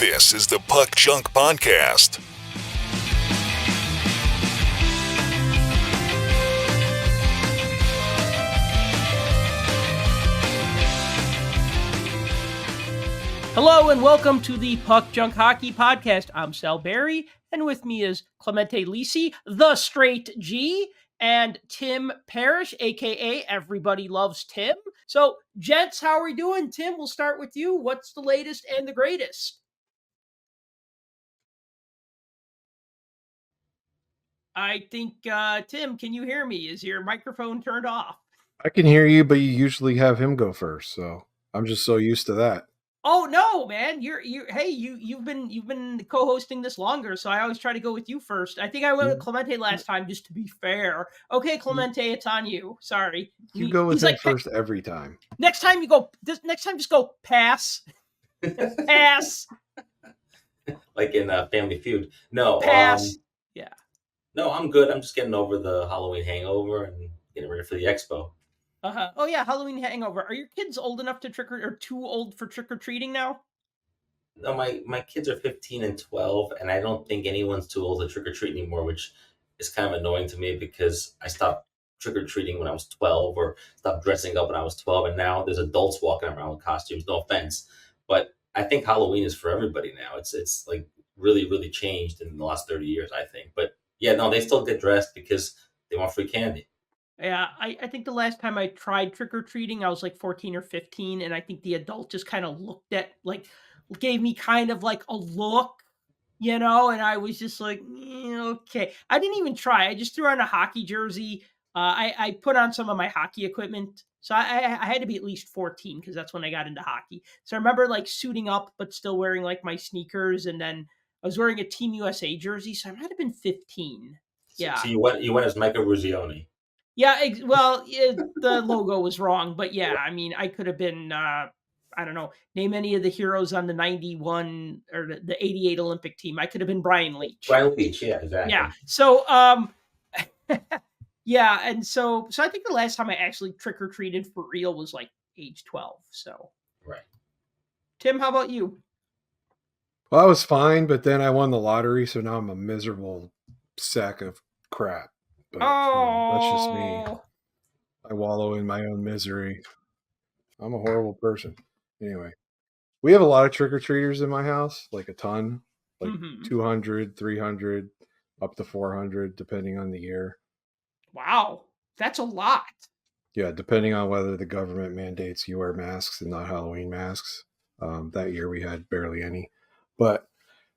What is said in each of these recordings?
This is the Puck Junk Podcast. Hello and welcome to the Puck Junk Hockey Podcast. I'm Sal Berry, and with me is Clemente Lisi, the Straight G, and Tim Parrish, aka Everybody Loves Tim. So, gents, how are we doing? Tim, we'll start with you. What's the latest and the greatest? I think, Tim, can you hear me? Is your microphone turned off? I can hear you, but you usually have him go first, so I'm just so used to that. Oh no, man! You've been co-hosting this longer, so I always try to go with you first. I think I went with Clemente last time, just to be fair. Okay, Clemente, it's on you. Sorry, you go with him first every time. Next time you go. Next time, just go pass, pass. Like in Family Feud. No, pass. Yeah. No, I'm good. I'm just getting over the Halloween hangover and getting ready for the expo. Oh yeah, Halloween hangover. Are your kids old enough to or too old for trick or treating now? No, my kids are 15 and 12, and I don't think anyone's too old to trick or treat anymore, which is kind of annoying to me because I stopped trick or treating when I was 12, or stopped dressing up when I was 12, and now there's adults walking around with costumes. No offense, but I think Halloween is for everybody now. It's like really changed in the last 30 years, I think. But yeah, no, they still get dressed because they want free candy. Yeah, I think the last time I tried trick-or-treating, I was like 14 or 15, and I think the adult just kind of looked at, gave me kind of like a look, and I was just like, okay. I didn't even try. I just threw on a hockey jersey. I put on some of my hockey equipment. So I had to be at least 14 because that's when I got into hockey. So I remember like suiting up, but still wearing like my sneakers, and then I was wearing a Team USA jersey, so I might have been 15. Yeah. So you went as Michael Ruzioni. Yeah, the logo was wrong, but yeah, I mean, I could have been, I don't know, name any of the heroes on the 91 or the 88 Olympic team. I could have been Brian Leach. Brian Leach, yeah, exactly. Yeah, so, yeah, and so I think the last time I actually trick-or-treated for real was like age 12, so. Right. Tim, how about you? Well, I was fine, but then I won the lottery, so now I'm a miserable sack of crap. But, that's just me. I wallow in my own misery. I'm a horrible person. Anyway, we have a lot of trick-or-treaters in my house, like a ton, like 200, 300, up to 400, depending on the year. Wow, that's a lot. Yeah, depending on whether the government mandates you wear masks and not Halloween masks. That year we had barely any. But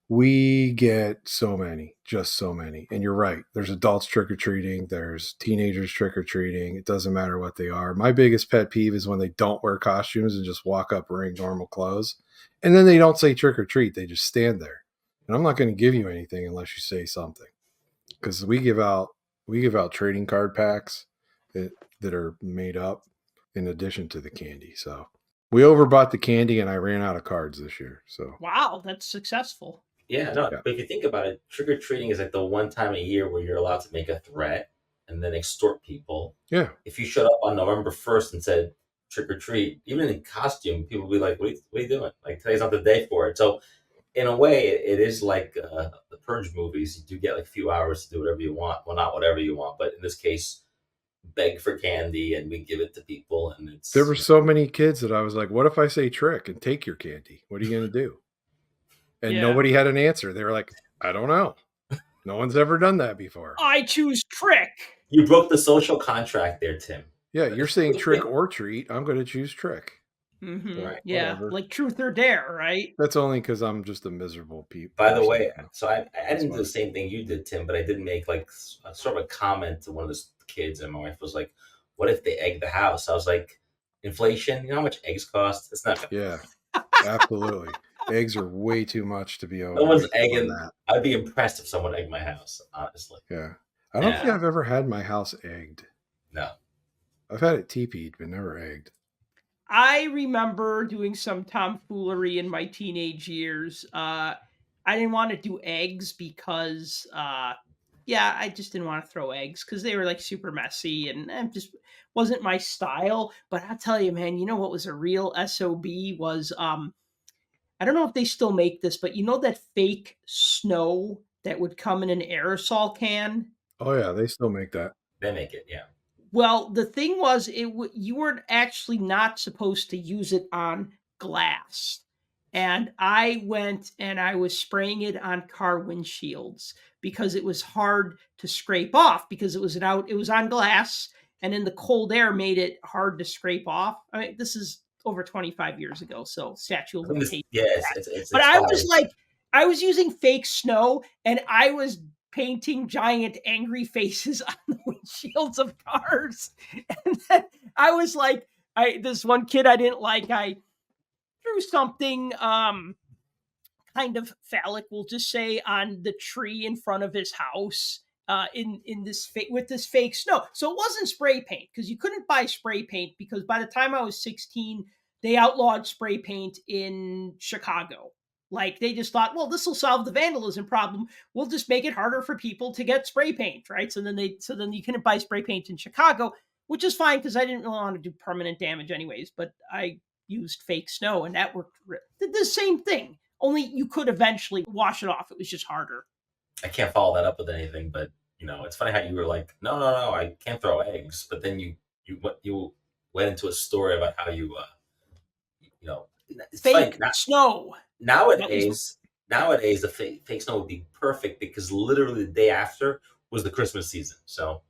we get so many, just so many. And you're right. There's adults trick-or-treating. There's teenagers trick-or-treating. It doesn't matter what they are. My biggest pet peeve is when they don't wear costumes and just walk up wearing normal clothes. And then they don't say trick-or-treat. They just stand there. And I'm not going to give you anything unless you say something. Because we give out trading card packs that are made up in addition to the candy. So we overbought the candy and I ran out of cards this year. So wow, that's successful. Yeah, no, but if you think about it, trick-or-treating is like the one time a year where you're allowed to make a threat and then extort people. Yeah. If you showed up on November 1st and said trick-or-treat, even in costume, people would be like, what are you doing? Like, today's not the day for it. So in a way, it is like the Purge movies. You do get like a few hours to do whatever you want. Well, not whatever you want, but in this case, beg for candy and we give it to people. And there were so many kids that I was like, what if I say trick and take your candy? What are you going to do? And nobody had an answer. They were like, I don't know. No one's ever done that before. I choose trick. You broke the social contract there, Tim. Yeah, you're saying trick or treat. I'm going to choose trick. Mm-hmm. Right, yeah, whatever. Like truth or dare, right? That's only because I'm just a miserable person. By the way, so I didn't do the same thing you did, Tim, but I did make like sort of a comment to one of the kids, and my wife was like, what if they egg the house? I was like, inflation, you know how much eggs cost? It's not. Yeah, absolutely. Eggs are way too much to be able. No one's egging that. I'd be impressed if someone egged my house, honestly. Yeah. I don't think I've ever had my house egged. No. I've had it TP'd, but never egged. I remember doing some tomfoolery in my teenage years. I didn't want to do eggs because, I just didn't want to throw eggs because they were like super messy and it just wasn't my style. But I'll tell you, man, you know what was a real SOB was I don't know if they still make this, but you know that fake snow that would come in an aerosol can? Oh yeah, they still make that. They make it, yeah. Well, the thing was, you were actually not supposed to use it on glass. And I went and I was spraying it on car windshields because it was hard to scrape off because it was on glass, and then the cold air made it hard to scrape off. I mean, this is over 25 years ago, so statute of I think limitations. yeah, it's But I expired. was like, I was using fake snow and I was painting giant angry faces on the windshields of cars. And then I was like, this one kid I didn't like, I drew something kind of phallic, we'll just say, on the tree in front of his house. In this with this fake snow, so it wasn't spray paint because you couldn't buy spray paint because by the time I was 16, they outlawed spray paint in Chicago. Like they just thought, well, this will solve the vandalism problem. We'll just make it harder for people to get spray paint, right? So then you couldn't buy spray paint in Chicago, which is fine because I didn't really want to do permanent damage anyways. But I used fake snow and that worked. Did the same thing. Only you could eventually wash it off. It was just harder. I can't follow that up with anything, but it's funny how you were like, no, I can't throw eggs, but then you went into a story about how it's Fake funny. snow. Nowadays, the fake snow would be perfect because literally the day after was the Christmas season. So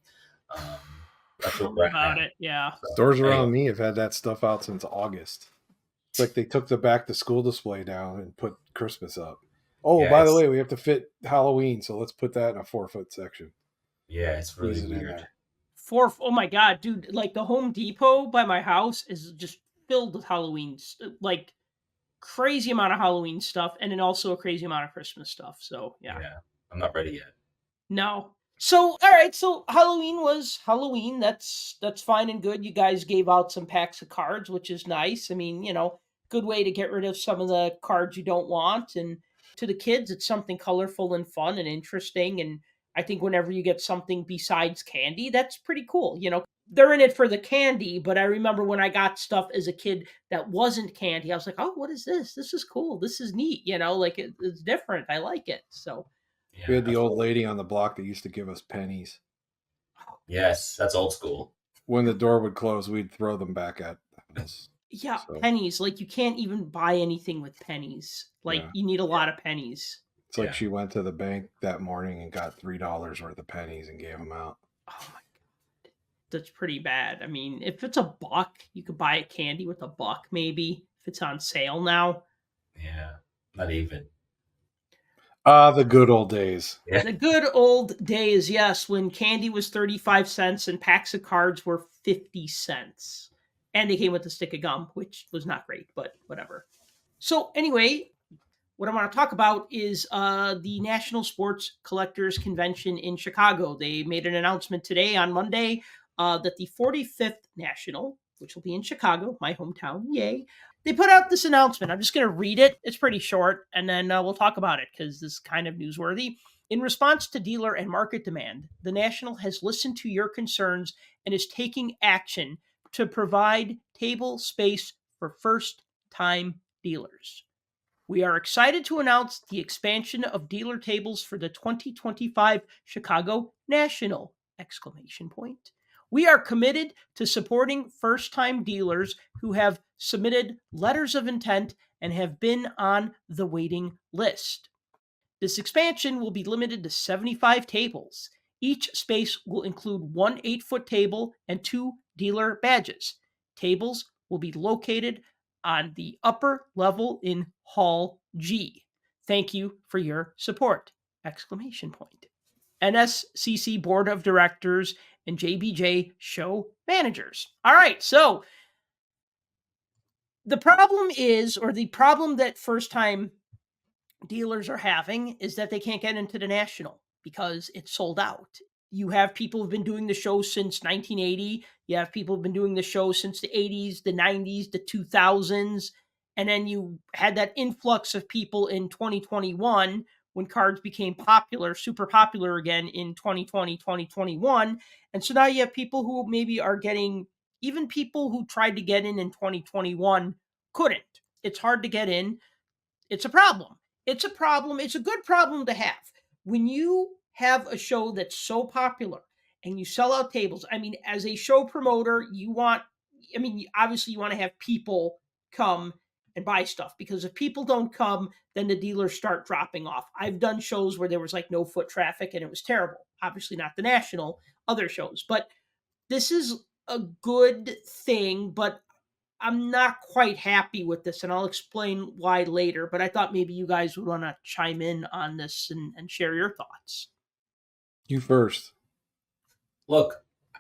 that's what we're at About now. it, yeah. So, Stores around anyway, me have had that stuff out since August. It's like they took the back to school display down and put Christmas up. Oh, Yeah, by the way, we have to fit Halloween, so let's put that in a 4-foot section. yeah, it's really Squeeze it in weird. there. Oh my god, dude! Like the Home Depot by my house is just filled with Halloween, like crazy amount of Halloween stuff, and then also a crazy amount of Christmas stuff. So yeah. I'm not ready yet. No. So all right, so Halloween was Halloween. That's fine and good. You guys gave out some packs of cards, which is nice. I mean, good way to get rid of some of the cards you don't want. And to the kids, it's something colorful and fun and interesting. And I think whenever you get something besides candy, that's pretty cool. They're in it for the candy, but I remember when I got stuff as a kid that wasn't candy, I was like, oh, what is this? This is cool. This is neat. Like it's different. I like it. So We had the old absolutely. lady on the block that used to give us pennies. Yes, that's old school. When the door would close, we'd throw them back at us. yeah, So- pennies. Like you can't even buy anything with pennies. Like Yeah. you need a lot of pennies. It's like Yeah. she went to the bank that morning and got $3 worth of pennies and gave them out. Oh my god, that's pretty bad. I mean, if it's a buck, you could buy a candy with a buck, maybe if it's on sale now. Yeah, not even. Ah, the good old days. Yeah. The good old days, yes, when candy was 35 cents and packs of cards were 50 cents. And they came with a stick of gum, which was not great, but whatever. So, anyway, what I want to talk about is the National Sports Collectors Convention in Chicago. They made an announcement today on Monday that the 45th National, which will be in Chicago, my hometown, yay, they put out this announcement. I'm just going to read it. It's pretty short, and then we'll talk about it because this is kind of newsworthy. In response to dealer and market demand, the National has listened to your concerns and is taking action to provide table space for first-time dealers. We are excited to announce the expansion of dealer tables for the 2025 Chicago National! Exclamation point. We are committed to supporting first-time dealers who have submitted letters of intent and have been on the waiting list. This expansion will be limited to 75 tables. Each space will include one 8-foot table and 2 dealer badges. Tables will be located on the upper level in Hall G. Thank you for your support! Exclamation point. NSCC Board of Directors and JBJ show managers. All right, so the problem that first-time dealers are having is that they can't get into the National because it's sold out. You have people who've been doing the show since 1980. You have people who've been doing the show since the 80s, the 90s, the 2000s. And then you had that influx of people in 2021 when cards became popular, super popular again in 2020, 2021. And so now you have people who maybe are getting, even people who tried to get in 2021 couldn't. It's hard to get in. It's a problem. It's a problem. It's a good problem to have. When you have a show that's so popular and you sell out tables, I mean, as a show promoter, obviously you want to have people come and buy stuff, because if people don't come, then the dealers start dropping off. I've done shows where there was like no foot traffic and it was terrible. Obviously not the national, other shows, but this is a good thing, but I'm not quite happy with this, and I'll explain why later. But I thought maybe you guys would want to chime in on this and share your thoughts. You first. Look,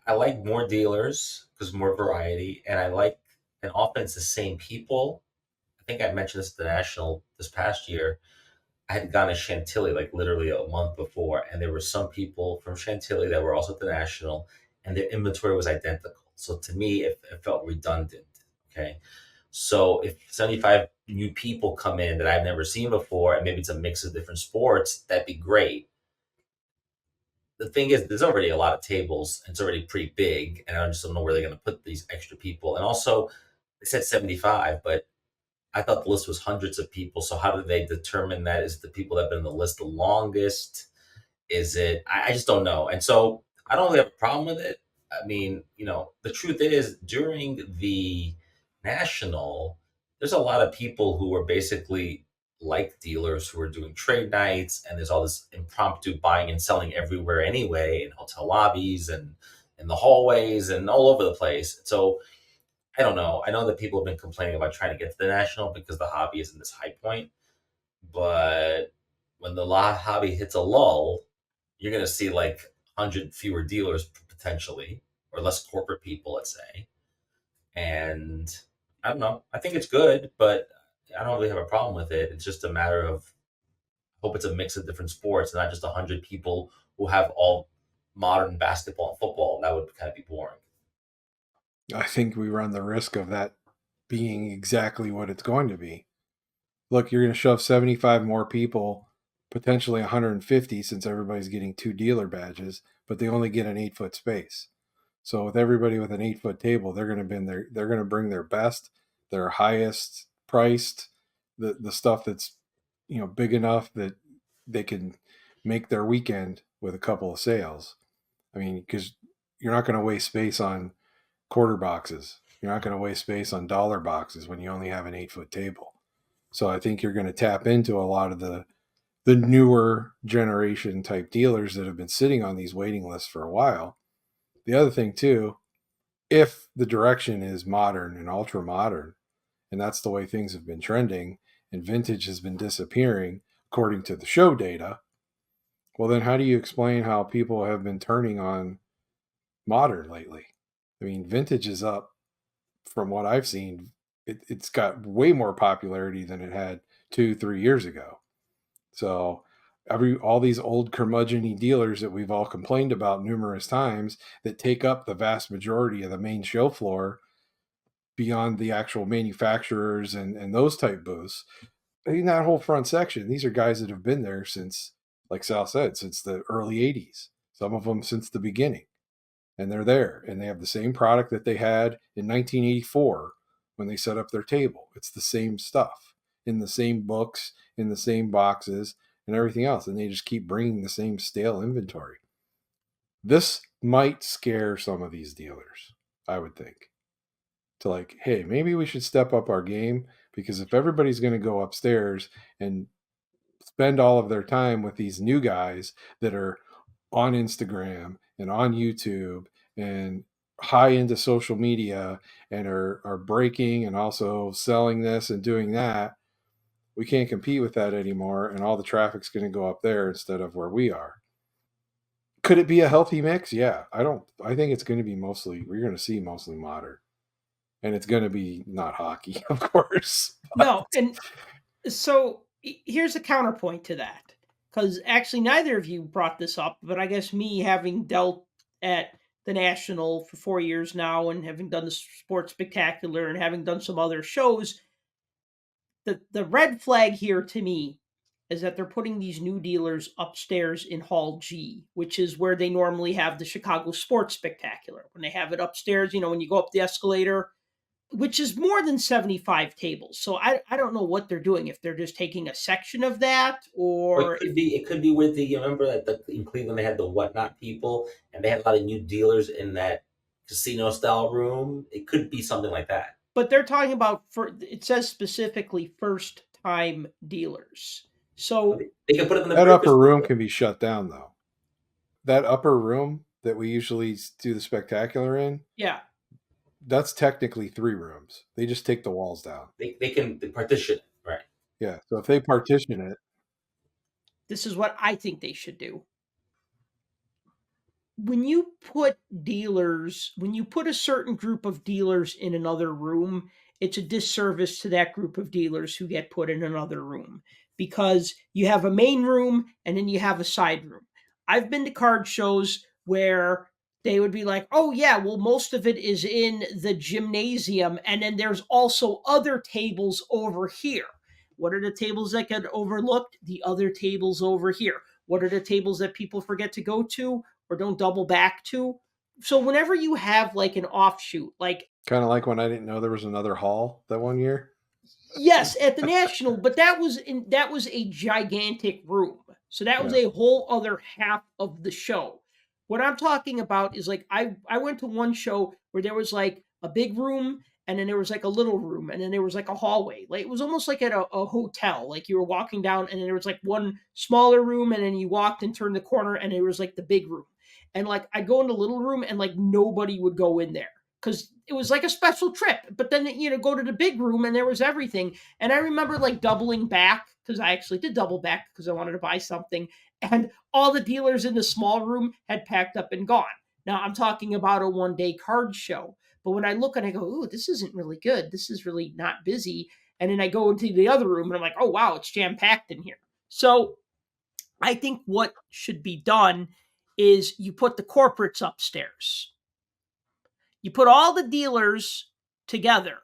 I like more dealers because more variety, and and often it's the same people. I think I mentioned this at the National this past year. I had gone to Chantilly like literally a month before, and there were some people from Chantilly that were also at the National, and their inventory was identical. So to me, it felt redundant. Okay. So if 75 new people come in that I've never seen before, and maybe it's a mix of different sports, that'd be great. The thing is, there's already a lot of tables, and it's already pretty big, and I just don't know where they're going to put these extra people. And also, they said 75, but I thought the list was hundreds of people. So how do they determine that? Is it the people that have been on the list the longest? Is it? I just don't know. And so I don't really have a problem with it. I mean, the truth is, during the national, there's a lot of people who are basically like dealers who are doing trade nights, and there's all this impromptu buying and selling everywhere anyway, in hotel lobbies and in the hallways and all over the place. So I don't know. I know that people have been complaining about trying to get to the national because the hobby is in this high point, but when the hobby hits a lull, you're going to see like 100 fewer dealers potentially, or less corporate people, let's say. And I don't know. I think it's good, but I don't really have a problem with it. It's just a matter of, I hope it's a mix of different sports, not just 100 people who have all modern basketball and football. That would kind of be boring. I think we run the risk of that being exactly what it's going to be. Look, you're going to shove 75 more people, potentially 150, since everybody's getting 2 dealer badges, but they only get an 8-foot space. So with everybody with an 8-foot table, they're going to bring their best, their highest priced, the stuff that's big enough that they can make their weekend with a couple of sales. I mean, because you're not going to waste space on quarter boxes. You're not going to waste space on dollar boxes when you only have an 8-foot table. So I think you're going to tap into a lot of the newer generation type dealers that have been sitting on these waiting lists for a while. The other thing too, if the direction is modern and ultra modern, and that's the way things have been trending, and vintage has been disappearing according to the show data, well then how do you explain how people have been turning on modern lately? I mean, vintage is up from what I've seen. It's got way more popularity than it had 2-3 years ago. So all these old curmudgeon-y dealers that we've all complained about numerous times that take up the vast majority of the main show floor beyond the actual manufacturers and those type booths, in that whole front section, these are guys that have been there since, like Sal said, since the early 80s. Some of them since the beginning. And they're there, and they have the same product that they had in 1984 when they set up their table. It's the same stuff in the same books, in the same boxes, and everything else. And they just keep bringing the same stale inventory. This might scare some of these dealers, I would think, to like, hey, maybe we should step up our game, because if everybody's going to go upstairs and spend all of their time with these new guys that are on Instagram and on YouTube and high into social media and are breaking and also selling this and doing that, we can't compete with that anymore, and all the traffic's going to go up there instead of where we are. Could it be a healthy mix? Yeah. I think it's going to be we're going to see mostly modern, and it's going to be not hockey, of course. No, and so here's a counterpoint to that, because actually neither of you brought this up, but I guess me, having dealt at the National for 4 years now and having done the Sports Spectacular and having done some other shows, the red flag here to me is that they're putting these new dealers upstairs in Hall G, which is where they normally have the Chicago Sports Spectacular. When they have it upstairs, when you go up the escalator, which is more than 75 tables. So I don't know what they're doing, if they're just taking a section of that, Or or if, it could be with the, you remember that in Cleveland they had the whatnot people and they had a lot of new dealers in that casino style room. It could be something like that. but they're talking about, it says specifically first time dealers. So They can put them in the That breakfast upper room room. can be shut down though. That upper room that we usually do the spectacular in, yeah, that's technically 3 rooms. They just take the walls down. They can partition, right? Yeah. So if they partition it, this is what I think they should do. When you put a certain group of dealers in another room, it's a disservice to that group of dealers who get put in another room, because you have a main room and then you have a side room. I've been to card shows where they would be like, oh, yeah, well, most of it is in the gymnasium, and then there's also other tables over here. What are the tables that get overlooked? The other tables over here. What are the tables that people forget to go to or don't double back to? So whenever you have like an offshoot, like, kind of like when I didn't know there was another hall that one year. yes, at the National, but that was a gigantic room. So that was Yeah. a whole other half of the show. What I'm talking about is like, I went to one show where there was like a big room, and then there was like a little room, and then there was like a hallway. Like, it was almost like at a hotel. Like, you were walking down and then there was like one smaller room, and then you walked and turned the corner and there was like the big room. And like, I'd go in the little room and like nobody would go in there because it was like a special trip. But then, go to the big room and there was everything. And I remember like doubling back, because I actually did double back because I wanted to buy something. And all the dealers in the small room had packed up and gone. Now, I'm talking about a 1-day card show. But when I look and I go, ooh, this isn't really good. This is really not busy. And then I go into the other room and I'm like, oh, wow, it's jam packed in here. So I think what should be done is you put the corporates upstairs. You put all the dealers together,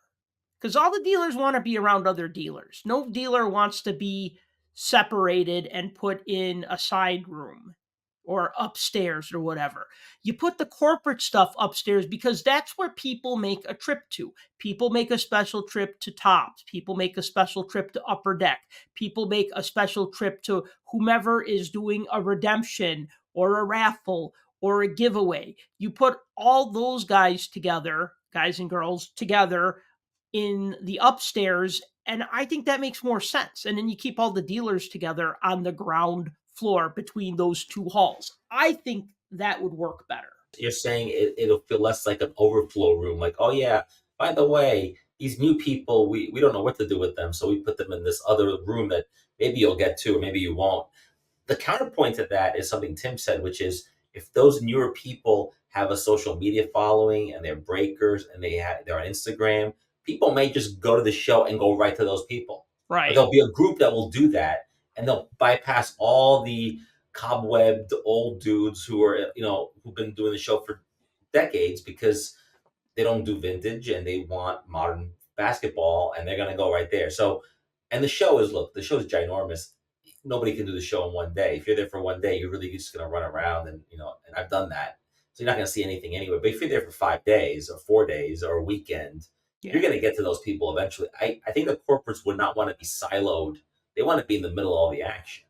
because all the dealers want to be around other dealers. No dealer wants to be separated and put in a side room or upstairs or whatever. You put the corporate stuff upstairs because that's where people make a trip to. People make a special trip to Tops. People make a special trip to Upper Deck. People make a special trip to whomever is doing a redemption or a raffle or a giveaway. You put all those guys together, guys and girls together, in the upstairs, and I think that makes more sense. And then you keep all the dealers together on the ground floor between those two halls. I think that would work better. You're saying it'll feel less like an overflow room. Like, oh yeah, by the way, these new people, we don't know what to do with them, so we put them in this other room that maybe you'll get to or maybe you won't. The counterpoint to that is something Tim said, which is if those newer people have a social media following and they're breakers and they're on Instagram, people may just go to the show and go right to those people. Right. But there'll be a group that will do that, and they'll bypass all the cobwebbed old dudes who are, who've been doing the show for decades, because they don't do vintage and they want modern basketball, and they're going to go right there. So, and the show is ginormous. Nobody can do the show in one day. If you're there for one day, you're really just going to run around and I've done that. So you're not going to see anything anyway. But if you're there for 5 days or 4 days or a weekend, you're going to get to those people eventually. I think the corporates would not want to be siloed. They want to be in the middle of all the action.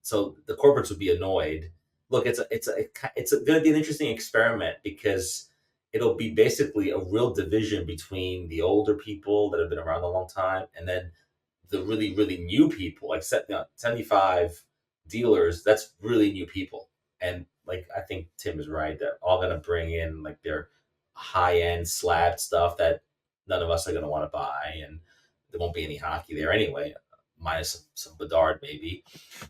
So the corporates would be annoyed. Look, it's going to be an interesting experiment, because it'll be basically a real division between the older people that have been around a long time and then the really, really new people, like 75 dealers. That's really new people. And like, I think Tim is right. They're all going to bring in like their high end slab stuff that none of us are going to want to buy. And there won't be any hockey there anyway, minus some Bedard maybe.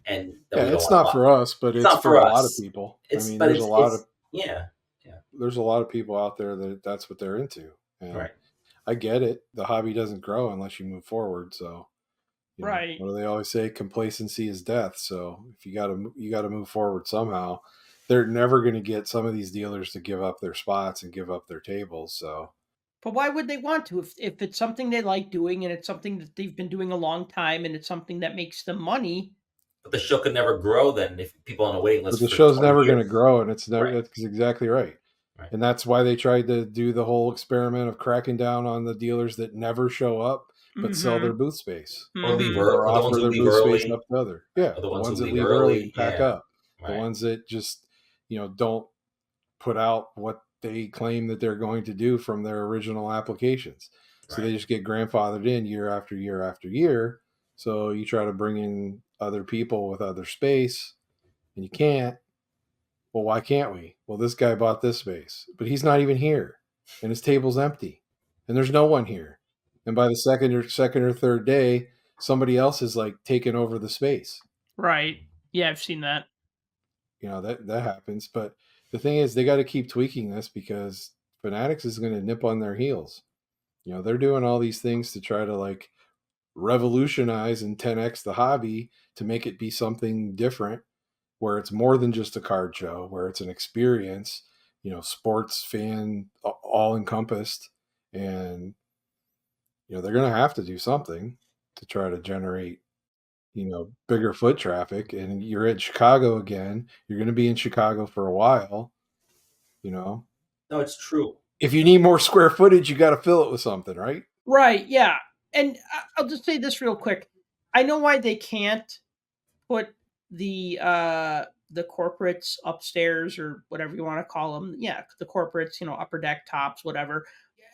And it's not for us, but it's for a lot of people. There's a lot of people out there that's what they're into. And right. I get it. The hobby doesn't grow unless you move forward. So, right. What do they always say? Complacency is death. So if you got to move forward somehow. They're never going to get some of these dealers to give up their spots and give up their tables. So, but why would they want to? If it's something they like doing and it's something that they've been doing a long time and it's something that makes them money. But the show could never grow then if people on a waiting list. But the show's never going to grow, and it's never. Right. That's exactly right. Right. And that's why they tried to do the whole experiment of cracking down on the dealers that never show up but sell their booth space Or leave or or the ones offer who their leave booth space early, up to other. Yeah, or the the ones who ones that leave leave early and early. pack Yeah. up. The Right. ones that just, don't put out what they claim that they're going to do from their original applications. So they Right. just get grandfathered in year after year after year. So you try to bring in other people with other space and you can't. Well, why can't we? Well, this guy bought this space, but he's not even here and his table's empty and there's no one here. And by the second or third day, somebody else is like taking over the space. Right. Yeah, I've seen that. That happens. But the thing is, they got to keep tweaking this because Fanatics is going to nip on their heels. They're doing all these things to try to like revolutionize and 10x the hobby to make it be something different, where it's more than just a card show, where it's an experience, sports fan all encompassed. And, they're going to have to do something to try to generate bigger foot traffic. And you're at Chicago again. You're going to be in Chicago for a while. No, it's true. If you need more square footage, you got to fill it with something, right? Right. Yeah. And I'll just say this real quick. I know why they can't put the corporates upstairs or whatever you want to call them. Yeah, the corporates, upper deck, tops, whatever.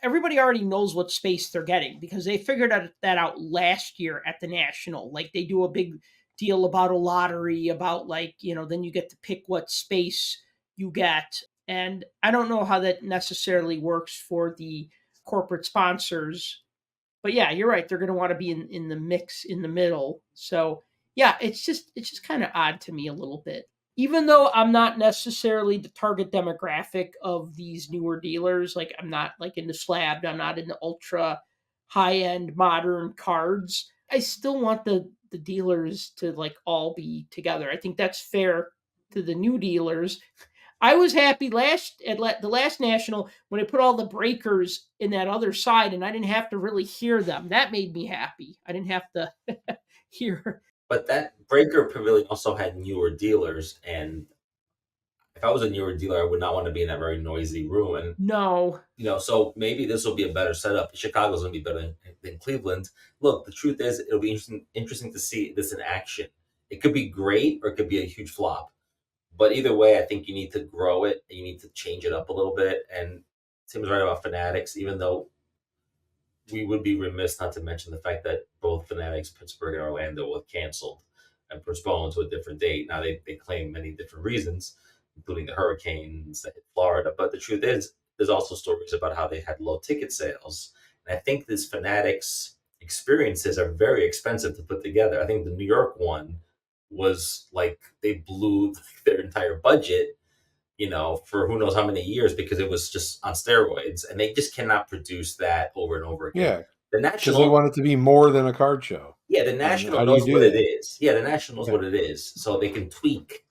Everybody already knows what space they're getting because they figured that out last year at the National. Like they do a big deal about a lottery, about then you get to pick what space you get. And I don't know how that necessarily works for the corporate sponsors. But yeah, you're right. They're going to want to be in the mix in the middle. So yeah, it's just kind of odd to me a little bit. Even though I'm not necessarily the target demographic of these newer dealers, like I'm not like into slab, I'm not into ultra high end modern cards. I still want the dealers to like all be together. I think that's fair to the new dealers. I was happy the last national when I put all the breakers in that other side and I didn't have to really hear them. That made me happy. I didn't have to hear. But that breaker pavilion also had newer dealers, and if I was a newer dealer, I would not want to be in that very noisy room. And No. so maybe this will be a better setup. Chicago's going to be better than Cleveland. Look, the truth is, it'll be interesting to see this in action. It could be great, or it could be a huge flop. But either way, I think you need to grow it and you need to change it up a little bit. And Tim's right about Fanatics, even though we would be remiss not to mention the fact that both Fanatics, Pittsburgh, and Orlando were canceled and postponed to a different date. Now, they claim many different reasons, including the hurricanes that hit Florida. But the truth is, there's also stories about how they had low ticket sales. And I think these Fanatics experiences are very expensive to put together. I think the New York one was like they blew their entire budget, for who knows how many years because it was just on steroids, and they just cannot produce that over and over again. Yeah, The because National, they want it to be more than a card show. yeah, the National how do you knows do what it that? is. Yeah, the National knows Yeah. what it is, so they can tweak.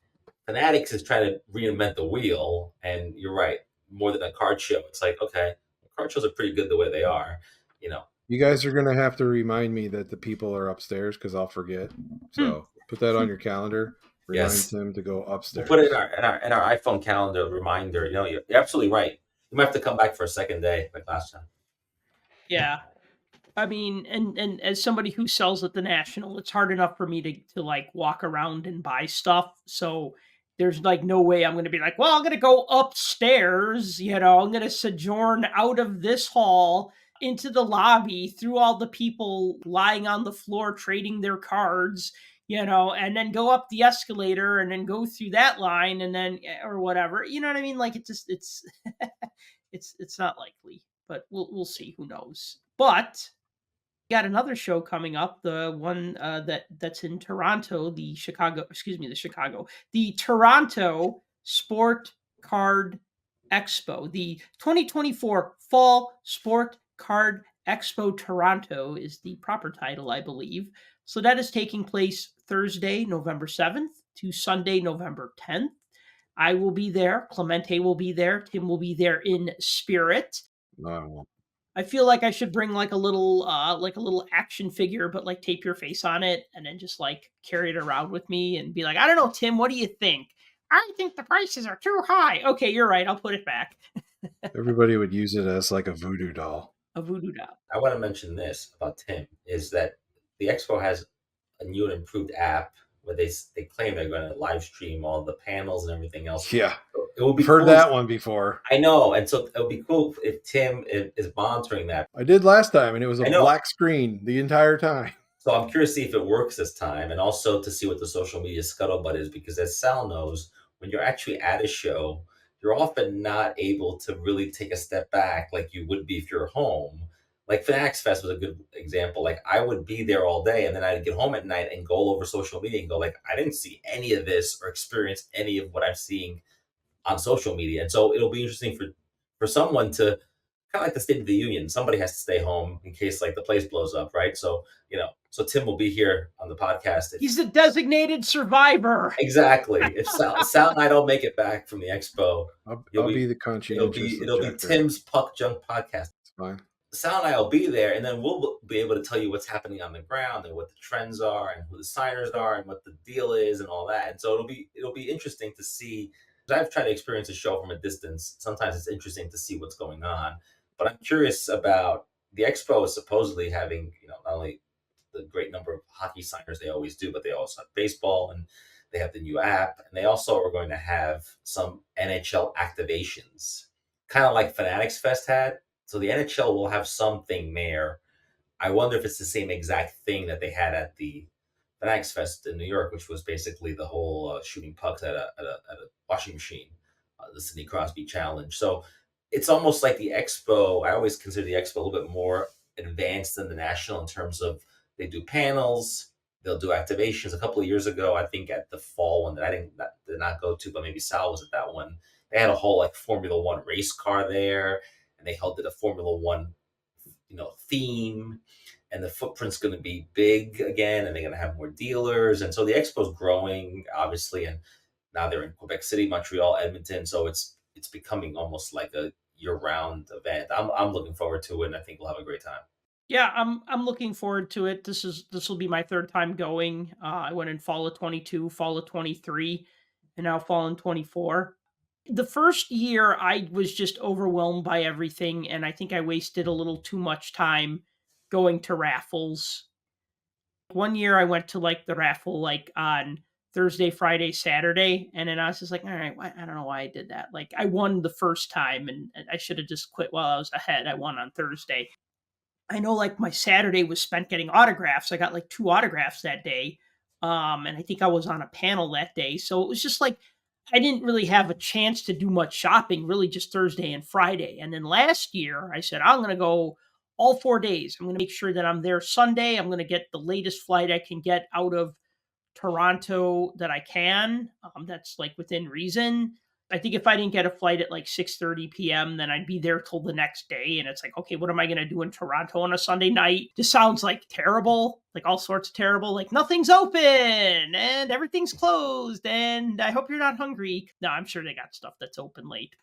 Fanatics is trying to reinvent the wheel, and you're right. More than a card show, it's like, okay, card shows are pretty good the way they are. You guys are going to have to remind me that the people are upstairs because I'll forget. So put that on your calendar. Remind Yes. them to go We'll upstairs. put it in our iPhone calendar reminder. You're absolutely right. You might have to come back for a second day like last time. Yeah. I mean, and as somebody who sells at the National, it's hard enough for me to like walk around and buy stuff. So there's like no way I'm going to be like, well, I'm going to go upstairs, I'm going to sojourn out of this hall into the lobby through all the people lying on the floor trading their cards, and then go up the escalator and then go through that line and then or whatever. You know what I mean? Like it's it's not likely, but we'll see, who knows. But got another show coming up, the one that's in Toronto, the Toronto Sport Card Expo, the 2024 Fall Sport Card Expo Toronto is the proper title, I believe. So that is taking place Thursday, November 7th to Sunday, November 10th. I will be there. Clemente will be there. Tim will be there in spirit. I feel like I should bring like a little action figure, but like tape your face on it and then just like carry it around with me and be like, I don't know, Tim, what do you think? I think the prices are too high. Okay, you're right. I'll put it back. Everybody would use it as like a voodoo doll. A voodoo doll. I want to mention this about Tim is that the expo has a new and improved app where they claim they're going to live stream all the panels and everything else. Yeah, So it will be I've heard cool that one before. I know, and so it would be cool if Tim is monitoring that. I did last time, and it was a I know. black screen the entire time. So I'm curious to see if it works this time, and also to see what the social media scuttlebutt is, because as Sal knows, when you're actually at a show, you're often not able to really take a step back like you would be if you're home. Like Fanatics Fest was a good example. Like I would be there all day, and then I'd get home at night and go over social media and go like, I didn't see any of this or experience any of what I'm seeing on social media. And so it'll be interesting for someone to kind of like the State of the Union. Somebody has to stay home in case like the place blows up, right? So so Tim will be here on the podcast. He's the designated survivor. Exactly. If Sal and I don't make it back from the expo, I'll be the conscientious it'll be objector. Tim's Puck Junk podcast. It's fine. Sal and I will be there, and then we'll be able to tell you what's happening on the ground and what the trends are and who the signers are and what the deal is and all that. And so it'll be interesting to see. I've tried to experience a show from a distance. Sometimes it's interesting to see what's going on, but I'm curious about the expo is supposedly having not only the great number of hockey signers they always do, but they also have baseball and they have the new app, and they also are going to have some NHL activations, kind of like Fanatics Fest had. So the NHL will have something there. I wonder if it's the same exact thing that they had at the Fanatics Fest in New York, which was basically the whole shooting pucks at a washing machine, the Sidney Crosby challenge. So it's almost like the expo. I always consider the expo a little bit more advanced than the national in terms of they do panels, they'll do activations. A couple of years ago, I think at the fall one that I did not go to, but maybe Sal was at that one. They had a whole like Formula One race car there, and they held it a Formula One, theme. And the footprint's going to be big again, and they're going to have more dealers. And so the expo's growing, obviously, and now they're in Quebec City, Montreal, Edmonton. So it's becoming almost like a year-round event. I'm looking forward to it, and I think we'll have a great time. Yeah, I'm looking forward to it. This will be my third time going. I went in fall of 22, fall of 23, and now fall in 24. The first year I was just overwhelmed by everything, and I think I wasted a little too much time going to raffles. One year I went to like the raffle like on Thursday, Friday, Saturday, and then I was just like, all right, I don't know why I did that. Like I won the first time, and I should have just quit while I was ahead. I won on Thursday. I know like my Saturday was spent getting autographs. I got like 2 autographs that day. And I think I was on a panel that day. So it was just like I didn't really have a chance to do much shopping, really just Thursday and Friday. And then last year I said, I'm going to go all 4 days. I'm going to make sure that I'm there Sunday. I'm going to get the latest flight I can get out of Toronto that I can. That's like within reason. I think if I didn't get a flight at like 6:30 p.m., then I'd be there till the next day. And it's like, okay, what am I going to do in Toronto on a Sunday night? This sounds like terrible, like all sorts of terrible, like nothing's open and everything's closed. And I hope you're not hungry. No, I'm sure they got stuff that's open late.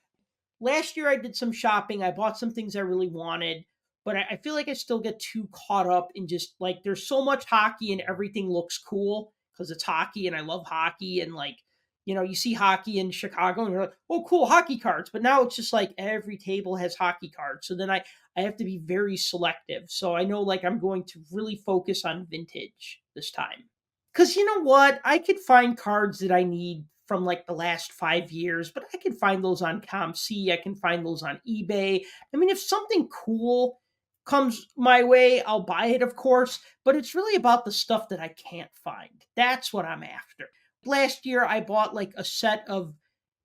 Last year I did some shopping. I bought some things I really wanted, but I feel like I still get too caught up in just like there's so much hockey and everything looks cool because it's hockey and I love hockey. And like, you see hockey in Chicago and you're like, oh, cool, hockey cards. But now it's just like every table has hockey cards. So then I have to be very selective. So I know like I'm going to really focus on vintage this time. Because you know what? I could find cards that I need from like the last 5 years, but I can find those on ComC. I can find those on eBay. I mean, if something cool comes my way, I'll buy it, of course. But it's really about the stuff that I can't find. That's what I'm after. Last year, I bought like a set of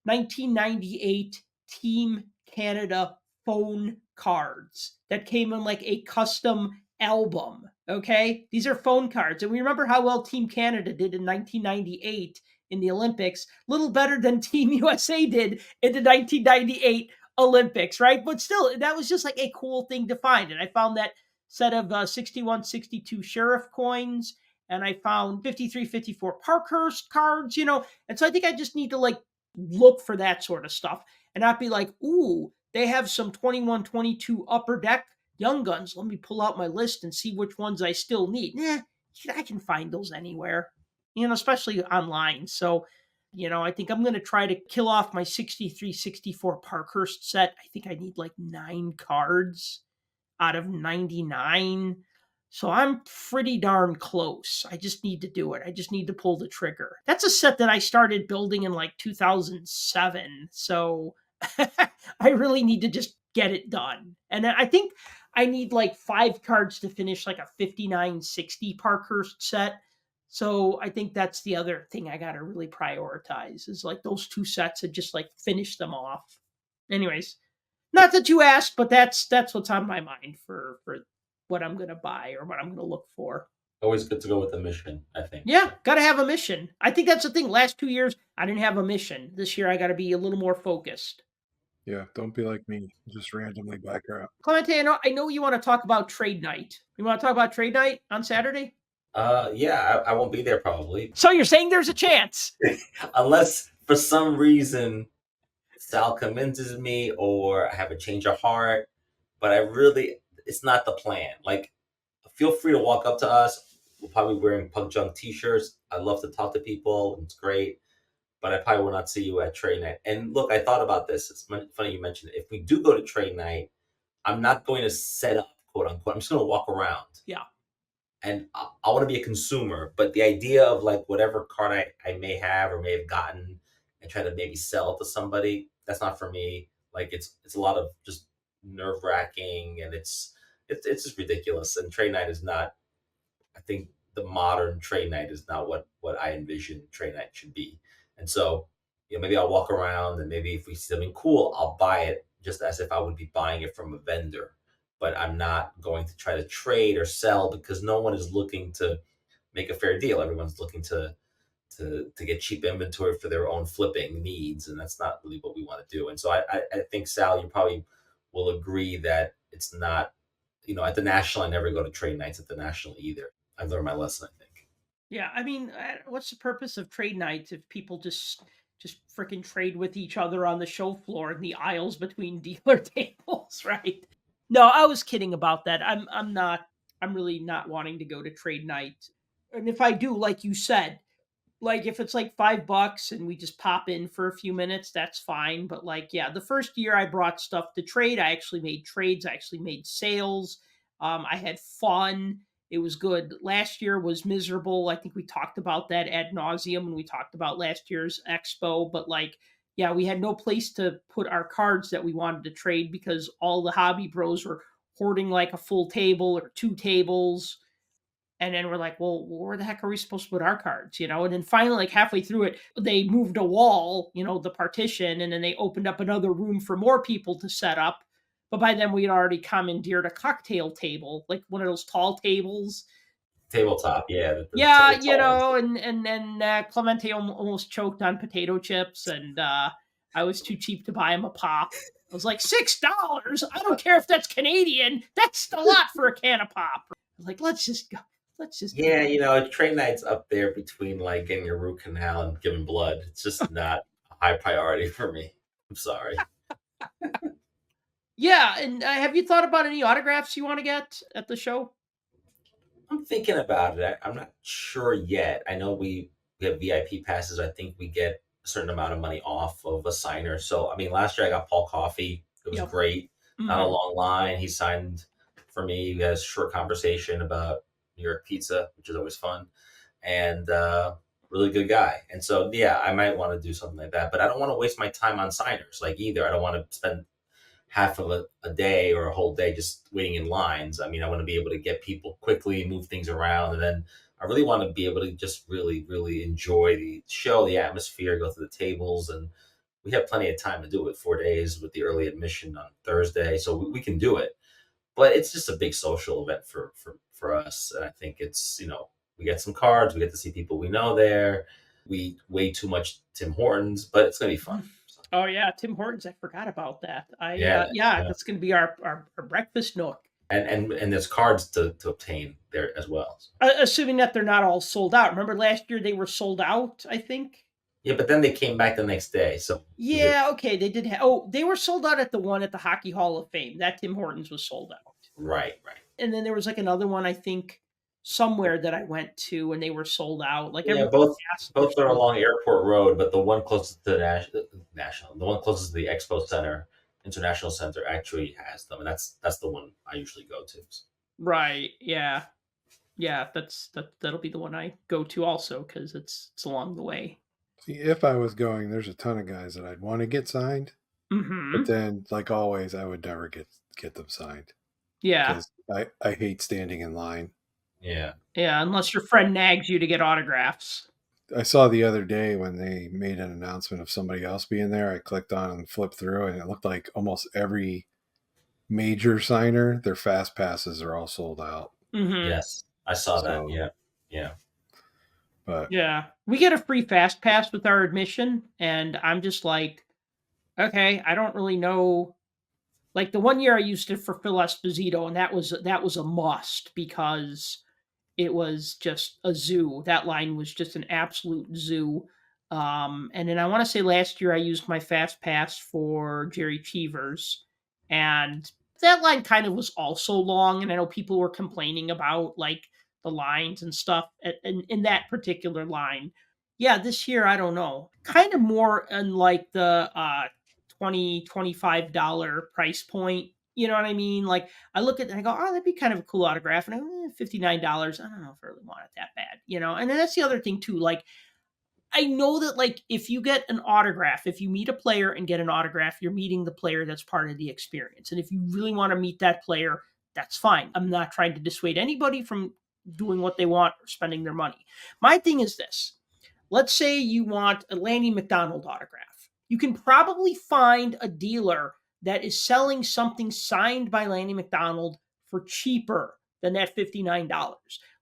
1998 Team Canada phone cards that came in like a custom album. Okay. These are phone cards. And we remember how well Team Canada did in 1998 in the Olympics, a little better than Team USA did in the 1998 Olympics, right? But still, that was just like a cool thing to find. And I found that set of 61, 62 Sheriff coins. And I found 53, 54 Parkhurst cards, And so I think I just need to like look for that sort of stuff and not be like, ooh, they have some 21, 22 Upper Deck Young Guns. Let me pull out my list and see which ones I still need. I can find those anywhere, especially online. So I think I'm going to try to kill off my 63, 64 Parkhurst set. I think I need like 9 cards out of 99. So I'm pretty darn close. I just need to do it. I just need to pull the trigger. That's a set that I started building in like 2007. So I really need to just get it done. And I think I need like 5 cards to finish like a 59-60 Parkhurst set. So I think that's the other thing I got to really prioritize is like those 2 sets and just like finish them off. Anyways, not that you asked, but that's what's on my mind for what I'm gonna buy or what I'm gonna look for. Always good to go with the mission, I think. Yeah, gotta have a mission. I think that's the thing. Last 2 years, I didn't have a mission. This year, I got to be a little more focused. Yeah, don't be like me. Just randomly buy crap. Clemente, I know you want to talk about trade night. You want to talk about trade night on Saturday? Yeah, I won't be there probably. So you're saying there's a chance? Unless for some reason Sal convinces me or I have a change of heart. But it's not the plan. Like, feel free to walk up to us. We'll probably be wearing Pug Junk t-shirts. I love to talk to people. It's great. But I probably will not see you at trade night. And look, I thought about this. It's funny you mentioned it. If we do go to trade night, I'm not going to set up, quote unquote. I'm just going to walk around. Yeah. And I want to be a consumer. But the idea of like whatever card I may have or may have gotten and try to maybe sell it to somebody, that's not for me. Like it's a lot of just nerve-wracking, and it's just ridiculous. And trade night is not, I think the modern trade night is not what I envision trade night should be. And so, maybe I'll walk around, and maybe if we see something cool, I'll buy it just as if I would be buying it from a vendor. But I'm not going to try to trade or sell because no one is looking to make a fair deal. Everyone's looking to get cheap inventory for their own flipping needs, and that's not really what we want to do. And so I think, Sal, you probably will agree that it's not, at the National, I never go to trade nights at the National either. I've learned my lesson, I think. Yeah, I mean, what's the purpose of trade nights if people just freaking trade with each other on the show floor in the aisles between dealer tables, right? No, I was kidding about that. I'm really not wanting to go to trade night. And if I do, like you said, like if it's like $5 and we just pop in for a few minutes, that's fine. But like, yeah, the first year I brought stuff to trade, I actually made trades. I actually made sales. I had fun. It was good. Last year was miserable. I think we talked about that ad nauseum when we talked about last year's expo. But like, yeah, we had no place to put our cards that we wanted to trade because all the hobby bros were hoarding like a full table or 2 tables. And then we're like, well, where the heck are we supposed to put our cards? And then finally, like halfway through it, they moved a wall, the partition, and then they opened up another room for more people to set up. But by then we had already commandeered a cocktail table, like one of those tall tables. Tabletop, yeah. Yeah, and then Clemente almost choked on potato chips, and I was too cheap to buy him a pop. I was like, $6? I don't care if that's Canadian. That's a lot for a can of pop. I was like, let's just go. Yeah, trade night's up there between like getting a root canal and giving blood. It's just not a high priority for me. I'm sorry. Yeah, and have you thought about any autographs you want to get at the show? I'm thinking about it. I'm not sure yet. I know we have VIP passes. I think we get a certain amount of money off of a signer. So, I mean, last year I got Paul Coffey. It was great. Mm-hmm. Not a long line. He signed for me. We had a short conversation about New York pizza, which is always fun. And really good guy. And so, yeah, I might want to do something like that. But I don't want to waste my time on signers either. I don't want to spend half of a day or a whole day just waiting in lines. I mean, I want to be able to get people quickly, move things around. And then I really want to be able to just really, really enjoy the show, the atmosphere, go to the tables. And we have plenty of time to do it, 4 days with the early admission on Thursday. So we can do it. But it's just a big social event for us. And I think it's, we get some cards, we get to see people we know there. We way too much Tim Hortons, but it's going to be fun. Oh yeah, Tim Hortons. I forgot about that. That's going to be our breakfast nook. And there's cards to obtain there as well. Assuming that they're not all sold out. Remember last year they were sold out, I think. Yeah, but then they came back the next day. So yeah, okay, they did. They were sold out at the one at the Hockey Hall of Fame. That Tim Hortons was sold out. Right. And then there was like another one, I think. somewhere that I went to and they were sold out. Like Yeah, every past they're both are sold. along Airport Road, but the one closest to the national, the one closest to the Expo Center, International Center, actually has them, and that's the one I usually go to. Right. Yeah. Yeah. That'll be the one I go to also because it's along the way. See, if I was going, there's a ton of guys that I'd want to get signed, but Hmm. then, like always, I would never get them signed Yeah. because I hate standing in line. Yeah, Yeah. Unless your friend nags you to get autographs. I saw the other day when they made an announcement of somebody else being there. I clicked on and flipped through, and it looked like almost every major signer, their fast passes are all sold out. Hmm. yes, I saw that. So, Yeah, yeah. but Yeah. We get a free fast pass with our admission, and I'm just like, okay, I don't really know. Like the one year I used it for Phil Esposito, and that was a must because it was just a zoo. That line was just an absolute zoo. And then I want to say last year I used my fast pass for Jerry Cheevers, and that line kind of was also long. And I know people were complaining about like the lines and stuff in that particular line. Yeah, this year I don't know. Kind of more in like the 20 $25 price point. You know what I mean? Like I look at it and I go, oh, that'd be kind of a cool autograph. And I go, $59. I don't know if I really want it that bad, you know? And then that's the other thing too. Like, I know that like if you get an autograph, if you meet a player and get an autograph, you're meeting the player that's part of the experience. And if you really want to meet that player, that's fine. I'm not trying to dissuade anybody from doing what they want or spending their money. My thing is this. Let's say you want a Lanny McDonald autograph. You can probably find a dealer that is selling something signed by Lanny McDonald for cheaper than that $59.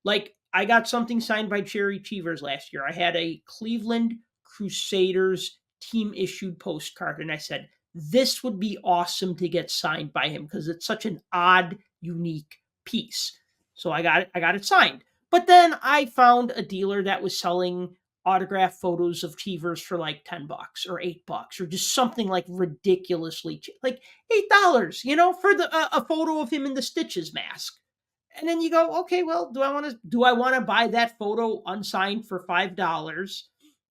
Like I got something signed by Jerry Cheevers last year. I had a Cleveland Crusaders team issued postcard, and I said, this would be awesome to get signed by him because it's such an odd, unique piece. So I got it signed. But then I found a dealer that was selling autograph photos of Cheevers for like $10 or $8 or just something like ridiculously cheap, like $8, for a photo of him in the Stitches mask. And then you go, okay, well, do I want to buy that photo unsigned for $5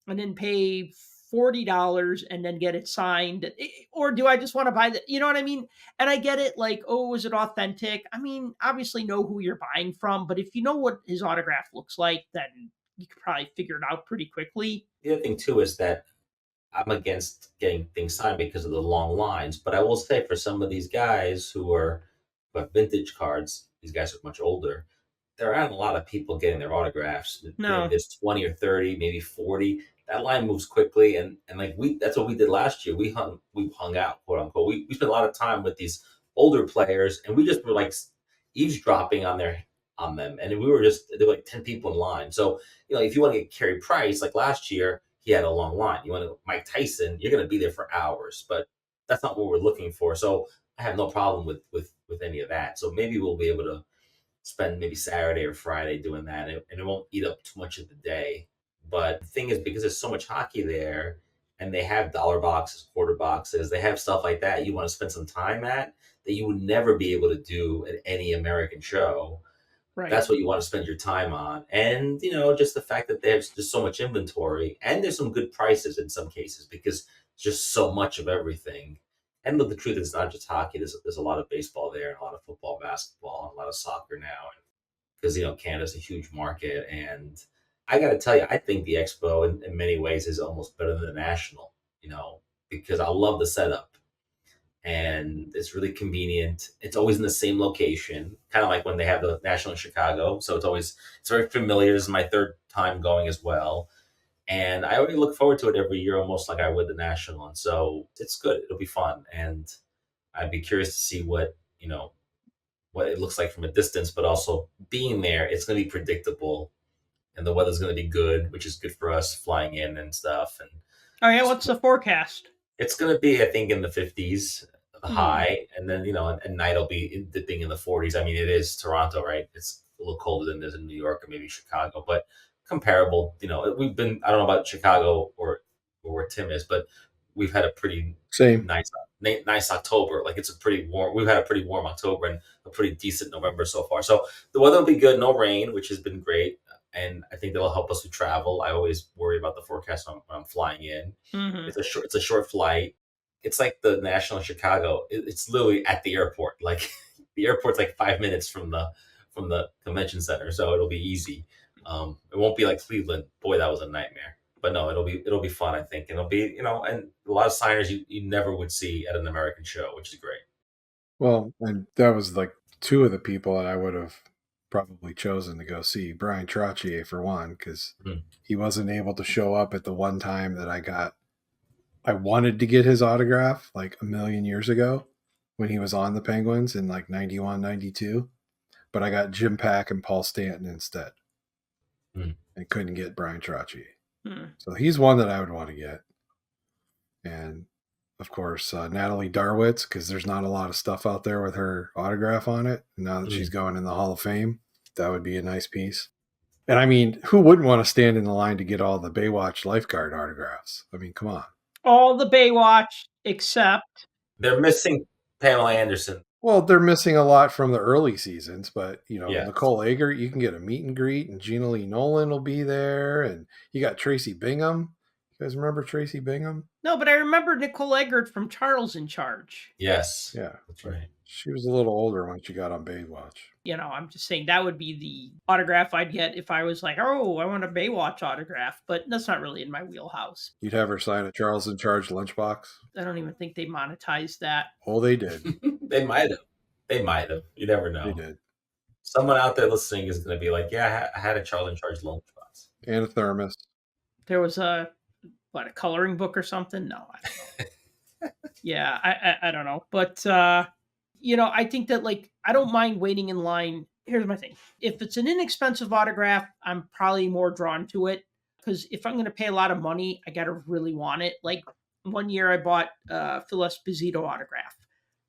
and then pay $40 and then get it signed, or do I just want to buy the, you know what I mean? And I get it, like, oh, is it authentic? I mean, obviously know who you're buying from, but if you know what his autograph looks like, then you could probably figure it out pretty quickly. The other thing too is that I'm against getting things signed because of the long lines. But I will say for some of these guys who have vintage cards, these guys are much older. There aren't a lot of people getting their autographs. Maybe No. there's 20 or 30, maybe 40. That line moves quickly, and like that's what we did last year. We hung out, quote unquote. We spent a lot of time with these older players, and we just were like eavesdropping on them, and we were just there were like 10 people in line. So if you want to get Carey Price, like last year, he had a long line. You want to Mike Tyson, you're going to be there for hours, but that's not what we're looking for. So I have no problem with any of that. So maybe we'll be able to spend maybe Saturday or Friday doing that, and it won't eat up too much of the day. But the thing is, because there's so much hockey there, and they have dollar boxes, quarter boxes, they have stuff like that you want to spend some time at that you would never be able to do at any American show. Right. That's what you want to spend your time on. And, just the fact that there's just so much inventory and there's some good prices in some cases because just so much of everything. And look, the truth is, it's not just hockey. There's a lot of baseball there and a lot of football, basketball, and a lot of soccer now. Because, Canada's a huge market. And I got to tell you, I think the Expo in many ways is almost better than the National, because I love the setup and it's really convenient. It's always in the same location, kind of like when they have the National in Chicago. So it's very familiar. This is my third time going as well, and I already look forward to it every year, almost like I would the National. And so it's good. It'll be fun, and I'd be curious to see what it looks like from a distance, but also being there, it's going to be predictable, and the weather's going to be good, which is good for us flying in and stuff. And Oh yeah, what's the forecast? it's going to be, I think, in the 50s, the Hmm. high, and then at night it'll be dipping in the 40s. I mean, it is Toronto, right? It's a little colder than it is in New York or maybe Chicago, but comparable. We've been, I don't know about Chicago or where Tim is, but we've had a pretty Same. nice October. Like it's a pretty warm. We've had a pretty warm October and a pretty decent November so far. So the weather will be good. No rain, which has been great, and I think that'll help us with travel. I always worry about the forecast when I'm flying in. Mhm. It's a short flight. It's like the National in Chicago. It's literally at the airport. Like the airport's like 5 minutes from the convention center, so it'll be easy. It won't be like Cleveland. Boy, that was a nightmare. But no, it'll be fun. I think, and it'll be and a lot of signers you never would see at an American show, which is great. Well, and that was like two of the people that I would have probably chosen to go see. Brian Trottier for one, because Mm. he wasn't able to show up at the one time that I wanted to get his autograph like a million years ago when he was on the Penguins in like 91, 92. But I got Jim Pack and Paul Stanton instead Mm. and couldn't get Brian Trottier. Hmm. So he's one that I would want to get. And of course, Natalie Darwitz, because there's not a lot of stuff out there with her autograph on it. Now that she's going in the Hall of Fame, that would be a nice piece. And I mean, who wouldn't want to stand in the line to get all the Baywatch lifeguard autographs? I mean, come on. All the Baywatch except They're missing Pamela Anderson. Well, they're missing a lot from the early seasons, but Yeah. Nicole Eggert, you can get a meet and greet, and Gina Lee Nolan will be there, and you got Tracy Bingham. You guys remember Tracy Bingham? no, but I remember Nicole Eggert from Charles in Charge. Yes. Yeah, That's right. she was a little older when she got on Baywatch. I'm just saying that would be the autograph I'd get if I was like, oh, I want a Baywatch autograph, but that's not really in my wheelhouse. You'd have her sign a Charles in Charge lunchbox. I don't even think they monetized that. Oh, they did. They might have. They might have. You never know. They did. Someone out there listening is going to be like, "Yeah, I had a Charles in Charge lunchbox." And a thermos. There was a coloring book or something? No, I don't know. Yeah, I don't know. But I think that I don't mind waiting in line. Here's my thing. If it's an inexpensive autograph, I'm probably more drawn to it. Because if I'm gonna pay a lot of money, I gotta really want it. Like one year I bought Phil Esposito autograph.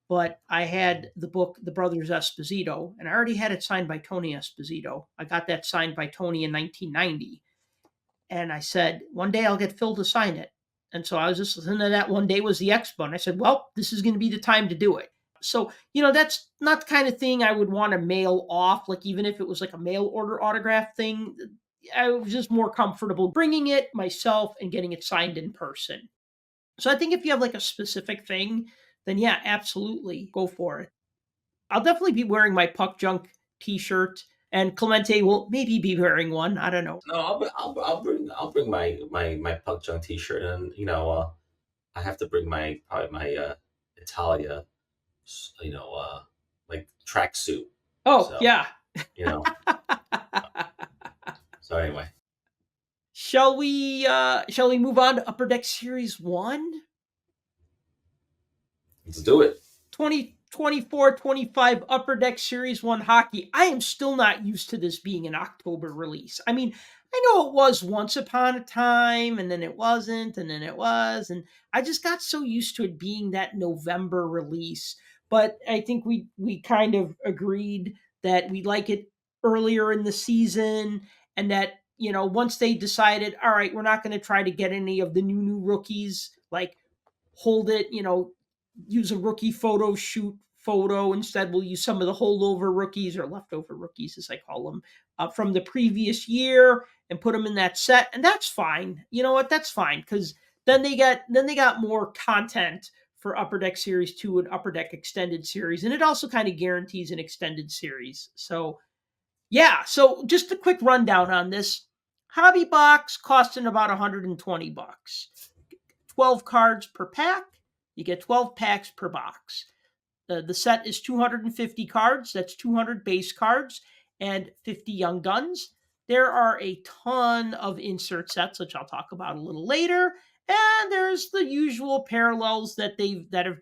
But I had the book, The Brothers Esposito, and I already had it signed by Tony Esposito. I got that signed by Tony in 1990. And I said, one day I'll get Phil to sign it. And so I was just listening to that. One day was the expo. And I said, well, this is going to be the time to do it. So, that's not the kind of thing I would want to mail off. Like, even if it was like a mail order autograph thing, I was just more comfortable bringing it myself and getting it signed in person. So I think if you have like a specific thing, then yeah, absolutely go for it. I'll definitely be wearing my Puck Junk t-shirt, and Clemente will maybe be wearing one. I don't know. No, I'll bring my Puck Junk T-shirt, and I have to bring probably my Italia, like tracksuit. Oh, So, yeah. So anyway, Shall we move on to Upper Deck Series 1? let's do it. 2024-25 Upper Deck Series 1 hockey. I am still not used to this being an October release. I mean, I know it was once upon a time, and then it wasn't, and then it was, and I just got so used to it being that November release. But I think we kind of agreed that we like it earlier in the season, and that once they decided, all right, we're not going to try to get any of the new rookies, like hold it, use a rookie photo shoot photo. Instead, we'll use some of the holdover rookies, or leftover rookies, as I call them, from the previous year, and put them in that set. And that's fine. You know what? That's fine, because then they got more content for Upper Deck Series 2 and Upper Deck Extended Series. And it also kind of guarantees an extended series. So, yeah. So just a quick rundown on this. Hobby box costing about $120. 12 cards per pack. You get 12 packs per box. The set is 250 cards. That's 200 base cards and 50 Young Guns. There are a ton of insert sets, which I'll talk about a little later. And there's the usual parallels that have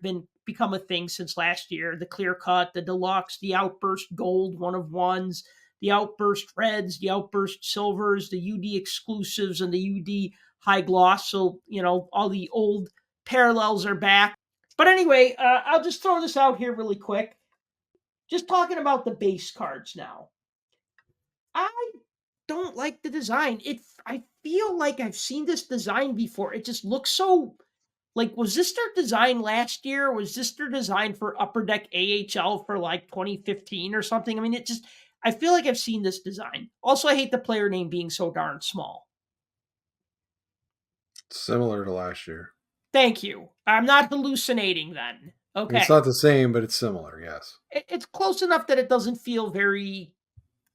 become a thing since last year. The Clear Cut, the Deluxe, the Outburst Gold, one of ones, the Outburst Reds, the Outburst Silvers, the UD Exclusives, and the UD High Gloss. So, all the old parallels are back. But anyway, I'll just throw this out here really quick. Just talking about the base cards now. I don't like the design. I feel like I've seen this design before. It just looks so Like, was this their design last year? Or was this their design for Upper Deck AHL for like 2015 or something? I mean, I feel like I've seen this design. Also, I hate the player name being so darn small. Similar to last year. Thank you. I'm not hallucinating then. I mean, it's Okay. not the same, but it's similar. Yes. It's close enough that it doesn't feel very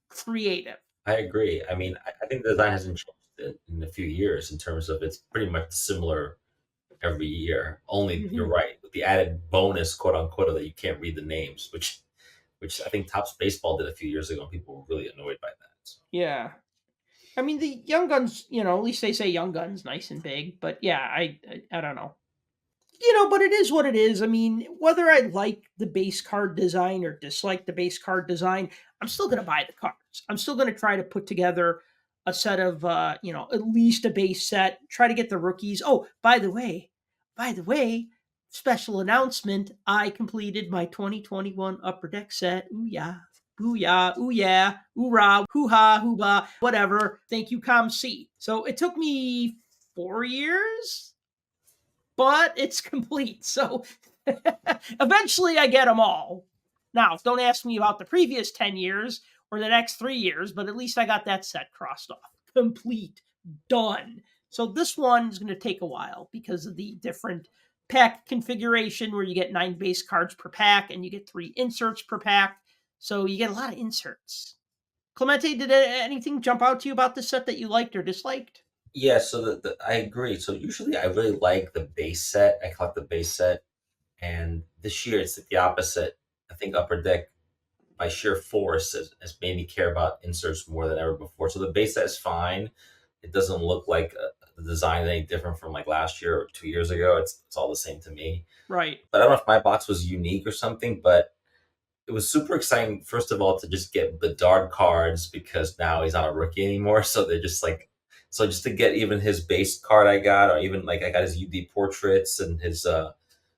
creative. I agree. I mean, I think the design hasn't changed in a few years in terms of it's pretty much similar every year. Only you're Mhm. right with the added bonus, quote unquote, that you can't read the names, which I think Topps Baseball did a few years ago, and people were really annoyed by that. So, Yeah. I mean, the Young Guns, at least they say Young Guns nice and big, but yeah, I don't know. But it is what it is. I mean, whether I like the base card design or dislike the base card design, I'm still going to buy the cards. I'm still going to try to put together a set of, at least a base set, try to get the rookies. Oh, by the way, special announcement, I completed my 2021 Upper Deck set. Ooh, yeah. Ooh, yeah. Ooh, yeah. Ooh, rah. Hoo ha. Hoo ba. Whatever. Thank you, ComC. So it took me 4 years, but it's complete. So eventually I get them all. Now, don't ask me about the previous 10 years or the next 3 years, but at least I got that set crossed off. Complete. Done. So this one is going to take a while because of the different pack configuration where you get 9 base cards per pack and you get 3 inserts per pack. So you get a lot of inserts. Clemente, did anything jump out to you about this set that you liked or disliked? yeah, so I agree. So usually I really like the base set. I collect the base set, and this year it's the opposite. I think Upper Deck, by sheer force, has made me care about inserts more than ever before. So the base set is fine. It doesn't look like the design is any different from like last year or 2 years ago. It's all the same to me. Right. But I don't know if my box was unique or something, but it was super exciting, first of all, to just get Bedard cards because now he's not a rookie anymore. So they're just like, so just to get even his base card I got, or even like I got his UD portraits and his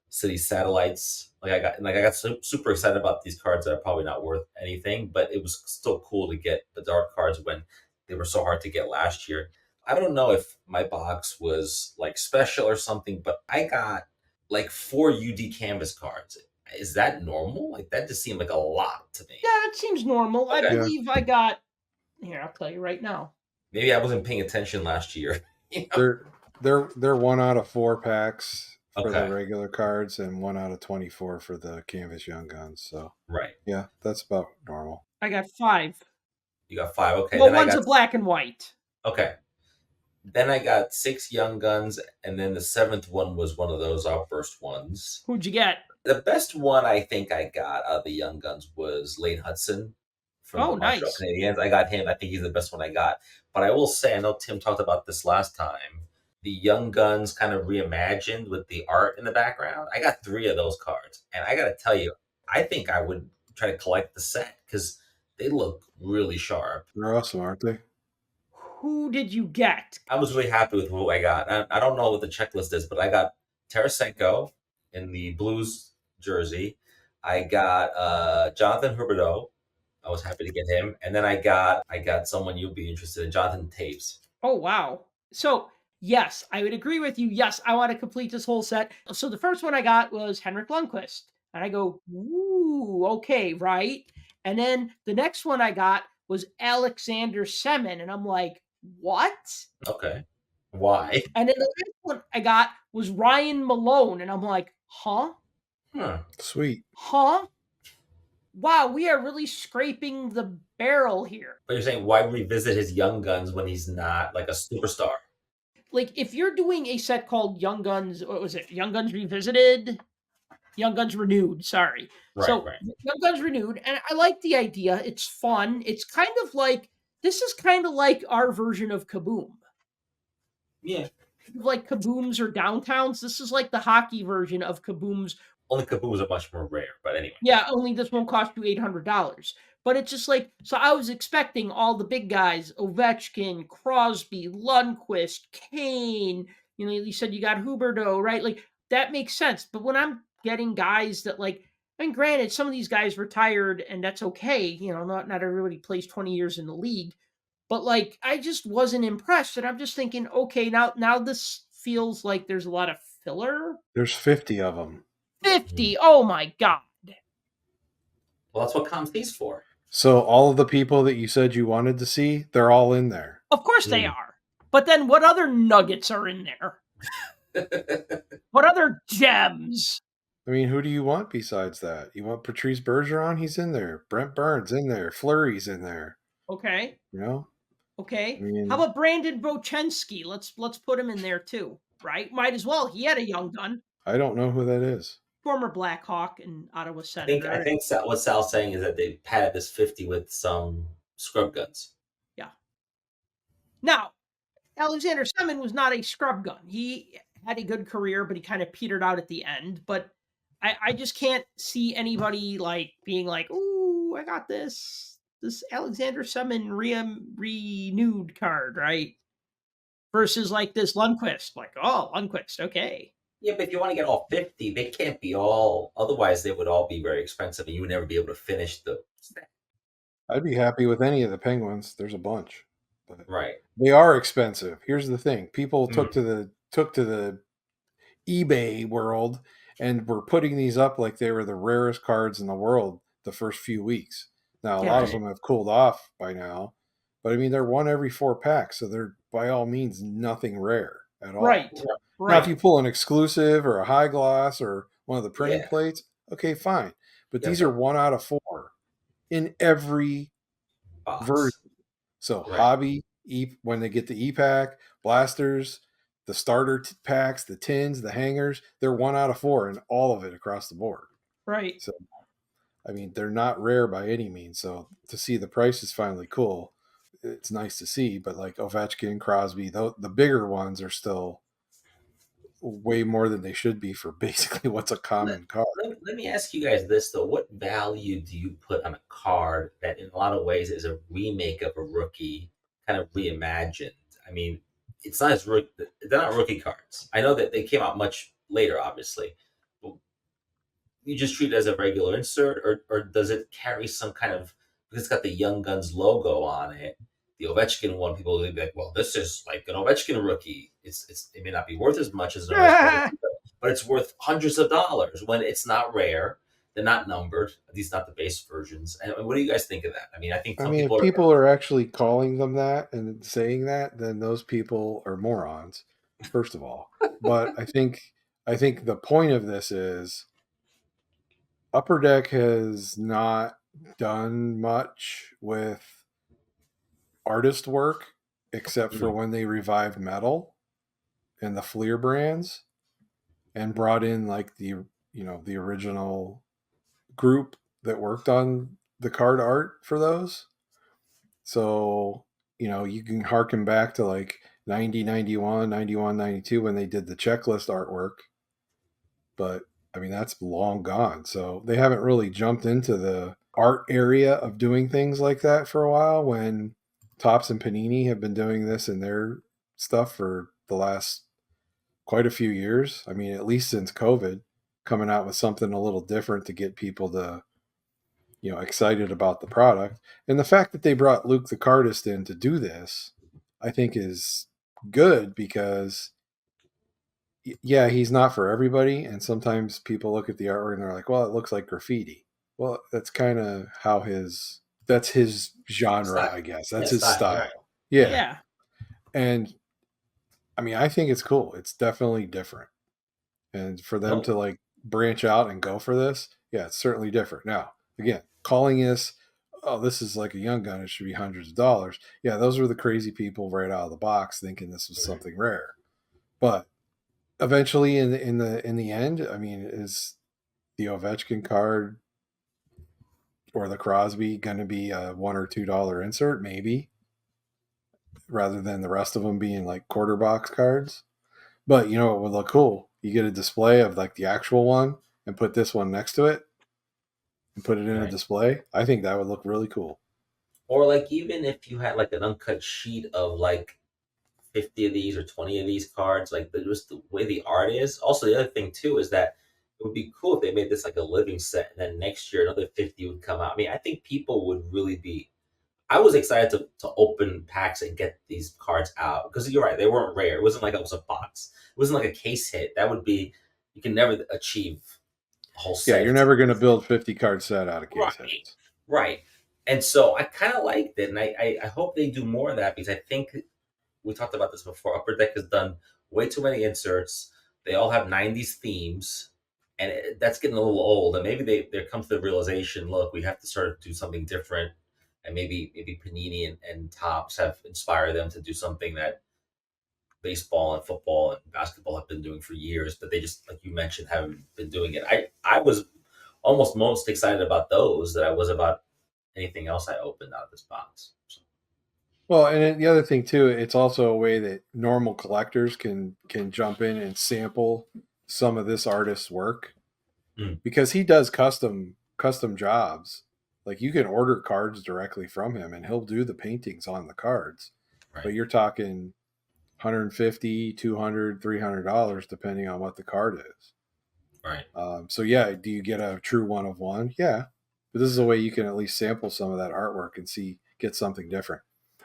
city satellites. I got super excited about these cards that are probably not worth anything, but it was still cool to get Bedard cards when they were so hard to get last year. I don't know if my box was like special or something, but I got like 4 UD canvas cards. Is that normal? Like that just seemed like a lot to me. Yeah, that seems normal. I Okay. Yeah. believe I got, here, I'll tell you right now. Maybe I wasn't paying attention last year. You know? They're 1 out of 4 packs for Okay. the regular cards and 1 out of 24 for the Canvas Young Guns. So Right. yeah, that's about normal. I got 5. You got 5. Okay. Well, Then I one's got a black and white. okay. Then I got 6 Young Guns, and then the 7th one was one of those outburst ones. Who'd you get? The best one I think I got out of the Young Guns was Lane Hudson from Oh, the Montreal nice. Canadiens. I got him. I think he's the best one I got. But I will say, I know Tim talked about this last time. The Young Guns kind of reimagined with the art in the background. I got 3 of those cards. And I got to tell you, I think I would try to collect the set because they look really sharp. They're awesome, aren't they? Who did you get? I was really happy with who I got. I don't know what the checklist is, but I got Tarasenko in the Blues jersey. I got Jonathan Huberdeau. I was happy to get him, and then I got someone you'll be interested in, Jonathan Taves. Oh, wow. So, yes, I would agree with you. Yes, I want to complete this whole set. So the first one I got was Henrik Lundqvist. And I go, ooh, okay, right? And then the next one I got was Alexander Semin. And I'm like, what? Okay, why? And then the next one I got was Ryan Malone. And I'm like, huh? Sweet. Huh? Wow, we are really scraping the barrel here. But you're saying why revisit his Young Guns when he's not like a superstar? Like, if you're doing a set called Young Guns, what was it? Young Guns Revisited? Young Guns Renewed, sorry. Right, So, right. Young Guns Renewed, and I like the idea. It's fun. It's kind of like, this is kind of like our version of Kaboom. Yeah. Like Kabooms or Downtowns, this is like the hockey version of Kabooms. Only Kabooms are much more rare, but anyway. Yeah, only this won't cost you $800. But it's just like, so I was expecting all the big guys, Ovechkin, Crosby, Lundqvist, Kane, you said you got Huberdeau, right? Like, that makes sense. But when I'm getting guys that like, I mean, granted, some of these guys retired and that's okay. Not everybody plays 20 years in the league. But like, I just wasn't impressed. And I'm just thinking, okay, now this feels like there's a lot of filler. There's 50 of them. 50. Oh my God. Well, that's what Comte's for. So all of the people that you said you wanted to see, they're all in there. Of course they are. But then what other nuggets are in there? What other gems? I mean, who do you want besides that? You want Patrice Bergeron? He's in there. Brent Burns in there. Fleury's in there. Okay. You know? Okay. I mean, how about Brandon Bochenski? Let's put him in there too, right? Might as well. He had a young gun. I don't know who that is. Former Blackhawk and Ottawa I Senator. think what Sal's saying is that they padded this 50 with some scrub guns. Yeah. Now, Alexander Semin was not a scrub gun. He had a good career, but he kind of petered out at the end. But I just can't see anybody like being like, "Ooh, I got this Alexander Semin renewed card," right? Versus like this Lundqvist, like, oh, Lundqvist, okay. Yeah, but if you want to get all 50, they can't be all. Otherwise, they would all be very expensive, and you would never be able to finish the. I'd be happy with any of the Penguins. There's a bunch, but Right. they are expensive. Here's the thing: people took to the eBay world and were putting these up like they were the rarest cards in the world the first few weeks. Now a lot of them have cooled off by now, but I mean they're one every 4 packs, so they're by all means nothing rare at all. Right. Now if you pull an exclusive or a high gloss or one of the printing plates, okay, fine. But these are 1 out of 4 in every version. So hobby, when they get the E-Pack, blasters, the starter packs, the tins, the hangers, they're 1 out of 4 in all of it across the board. Right. So, I mean, they're not rare by any means. So to see the price is finally cool. It's nice to see, but like Ovechkin, Crosby, the bigger ones are still way more than they should be for basically what's a common card. Let me ask you guys this though: what value do you put on a card that, in a lot of ways, is a remake of a rookie, kind of reimagined? I mean, it's not as they're not rookie cards. I know that they came out much later, obviously. But you just treat it as a regular insert, or does it carry some kind of, because it's got the Young Guns logo on it? The Ovechkin one, people will be like, well, this is like an Ovechkin rookie. It may not be worth as much as an Ovechkin rookie, but it's worth hundreds of dollars when it's not rare. They're not numbered. These not the base versions. And what do you guys think of that? I mean, I think if people are actually calling them that and saying that, then those people are morons, first of all. But I think the point of this is Upper Deck has not done much with artist work except for when they revived metal and the Fleer brands and brought in like the original group that worked on the card art for those. So, you can harken back to like 90, 91, 91, 92 when they did the checklist artwork. But I mean, that's long gone. So they haven't really jumped into the art area of doing things like that for a while, when Topps and Panini have been doing this in their stuff for the last quite a few years. I mean, at least since COVID, coming out with something a little different to get people to, excited about the product. And the fact that they brought Luke the Cardist in to do this, I think is good, because he's not for everybody. And sometimes people look at the artwork and they're like, well, it looks like graffiti. Well, that's kind of how that's his genre, I guess. That's his style. Yeah. And I mean, I think it's cool. It's definitely different. And for them to like branch out and go for this, it's certainly different. Now, again, calling this, oh, this is like a Young Gun, it should be hundreds of dollars. Yeah, those were the crazy people right out of the box thinking this was something rare. But eventually, in the end, I mean, is the Ovechkin card or the Crosby going to be a $1 or $2 insert? Maybe, rather than the rest of them being like quarter box cards. But it would look cool. You get a display of like the actual one and put this one next to it and put it in a display. I think that would look really cool. Or like, even if you had like an uncut sheet of like 50 of these or 20 of these cards, like just the way the art is. Also, the other thing too is that it would be cool if they made this like a living set, and then next year another 50 would come out. I mean, I think people would really be I was excited to open packs and get these cards out because you're right, they weren't rare. It wasn't like it was a box. It wasn't like a case hit. That would be you can never achieve a whole Yeah, set. you're never going to build 50 card set out of case Right, hits. right. And so I kind of liked it, and I hope they do more of that because I think we talked about this before. Upper Deck has done way too many inserts. They all have '90s themes, and that's getting a little old. And maybe there comes the realization: look, we have to start to do something different. And maybe Panini and Topps have inspired them to do something that baseball and football and basketball have been doing for years, but they just, like you mentioned, haven't been doing it. I was almost most excited about those that I was about anything else I opened out of this box. So, Well, and the other thing too, it's also a way that normal collectors can jump in and sample some of this artist's work because he does custom jobs. Like you can order cards directly from him and he'll do the paintings on the cards. right. But you're talking $150, $200, $300 depending on what the card is. Right. So yeah, do you get a true one of one? Yeah. But this is a way you can at least sample some of that artwork and get something different.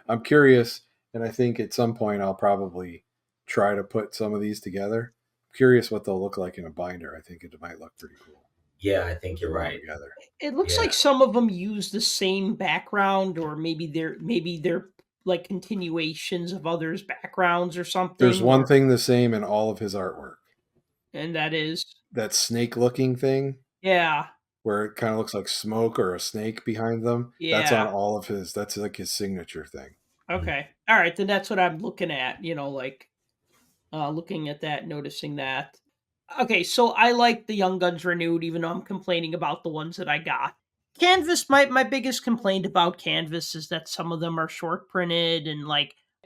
I'm curious, and I think at some point I'll probably try to put some of these together. I'm curious what they'll look like in a binder. I think it might look pretty cool. Yeah, I think you're right. Together. It looks Yeah. like some of them use the same background, or maybe they're like continuations of others' backgrounds or something. There's one thing the same in all of his artwork, and that is that snake-looking thing. Yeah. Where it kind of looks like smoke or a snake behind them. Yeah. That's on all of his. That's like his signature thing. Okay. All right. Then that's what I'm looking at, like looking at that, noticing that. Okay. So I like the Young Guns Renewed, even though I'm complaining about the ones that I got. Canvas, my biggest complaint about Canvas is that some of them are short printed, and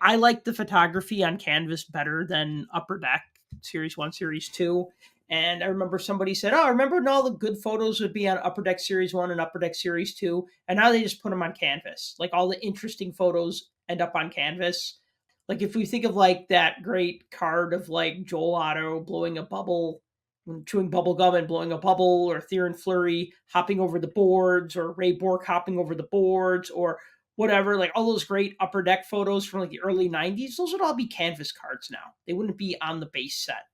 I like the photography on Canvas better than Upper Deck Series 1, Series 2. And I remember somebody said, "Oh, I remember when all the good photos would be on Upper Deck Series 1 and Upper Deck Series 2, and now they just put them on Canvas. Like all the interesting photos end up on Canvas." Like if we think of that great card of Joel Otto blowing a bubble, chewing bubble gum and blowing a bubble, or Theron Fleury hopping over the boards, or Ray Bork hopping over the boards, or whatever, all those great Upper Deck photos from the early 90s, those would all be Canvas cards now. They wouldn't be on the base set.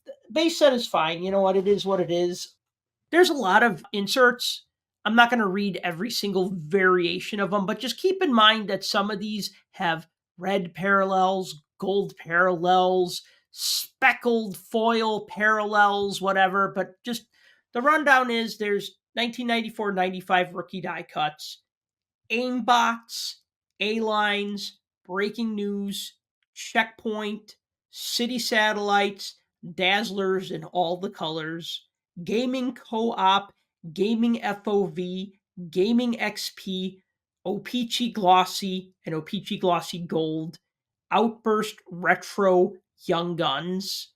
The base set is fine. You know what? It is what it is. There's a lot of inserts. I'm not going to read every single variation of them, but just keep in mind that some of these have red parallels, gold parallels, speckled foil parallels, whatever. But just the rundown is there's 1994-95 rookie die cuts, aimbots, A-lines, breaking news, checkpoint, city satellites, dazzlers in all the colors, gaming co-op, gaming FOV, gaming XP, O-Pee-Chee Glossy, and O-Pee-Chee Glossy Gold, Outburst Retro Young Guns,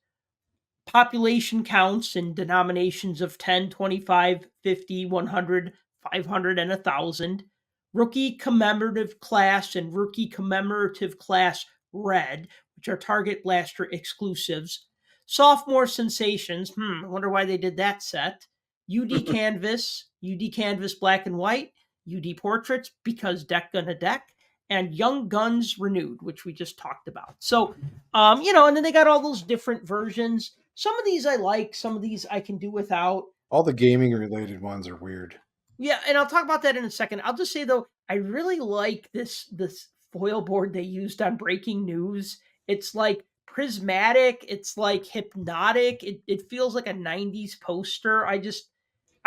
population counts in denominations of 10, 25, 50, 100, 500, and 1,000, rookie commemorative class and rookie commemorative class red, which are Target Blaster exclusives, sophomore sensations, I wonder why they did that set, UD Canvas black and white, UD portraits because deck gonna deck, and Young Guns Renewed, which we just talked about. So, and then they got all those different versions. Some of these I like, some of these I can do without. All the gaming related ones are weird. Yeah, and I'll talk about that in a second. I'll just say though, I really like this foil board they used on Breaking News. It's prismatic, it's hypnotic. It feels like a 90s poster. I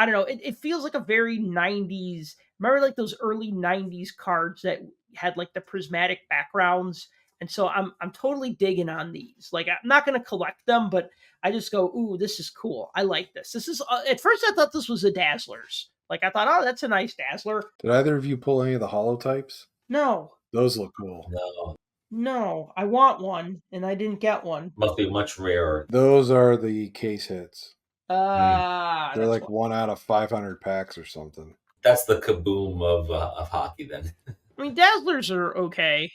don't know. It feels like a very 90s. Remember those early 90s cards that had the prismatic backgrounds? And so I'm totally digging on these. I'm not going to collect them, but I just go, "Ooh, this is cool. I like this." This is at first I thought this was a Dazzlers. I thought, "Oh, that's a nice Dazzler." Did either of you pull any of the holotypes? No. Those look cool. No, I want one and I didn't get one. Must be much rarer. Those are the case hits. They're like 1 out of 500 packs or something. That's the kaboom of hockey then. I mean, Dazzlers are okay.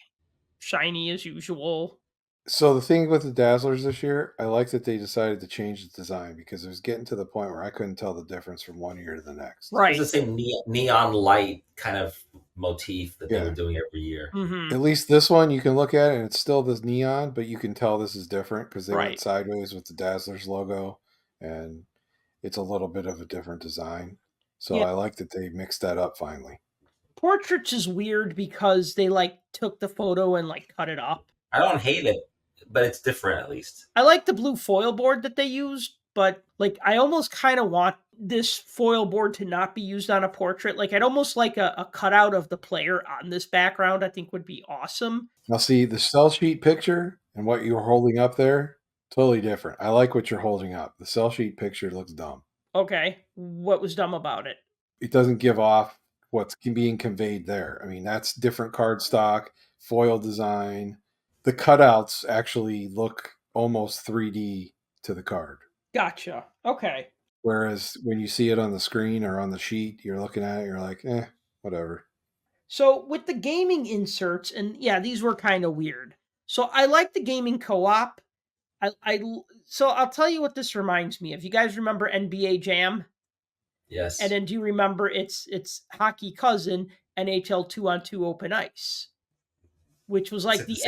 Shiny as usual. So the thing with the Dazzlers this year, I like that they decided to change the design because it was getting to the point where I couldn't tell the difference from one year to the next. Right. It's the same neon light kind of motif that they Yeah. were doing every year. At least this one, you can look at it and it's still this neon, but you can tell this is different because they went Right. sideways with the Dazzlers logo, and it's a little bit of a different design. So Yeah. I like that they mixed that up finally. Portraits is weird because they like took the photo and like cut it up. I don't hate it, but it's different at least. I like the blue foil board that they used, but like I almost kind of want this foil board to not be used on a portrait. Like I'd almost like a cutout of the player on this background, I think would be awesome. Now, see the cell sheet picture and what you're holding up there, totally different. I like what you're holding up. The cell sheet picture looks dumb. Okay. What was dumb about it? It doesn't give off what's being conveyed there. I mean, that's different cardstock, foil design. The cutouts actually look almost 3D to the card. Gotcha. Okay. Whereas when you see it on the screen or on the sheet, you're looking at it, you're like, whatever. So with the gaming inserts, and yeah, these were kind of weird. So I like the gaming co-op. So I'll tell you what this reminds me of. You guys remember NBA Jam? Yes. And then do you remember its hockey cousin, NHL 2-on-2 Open Ice, which was like it's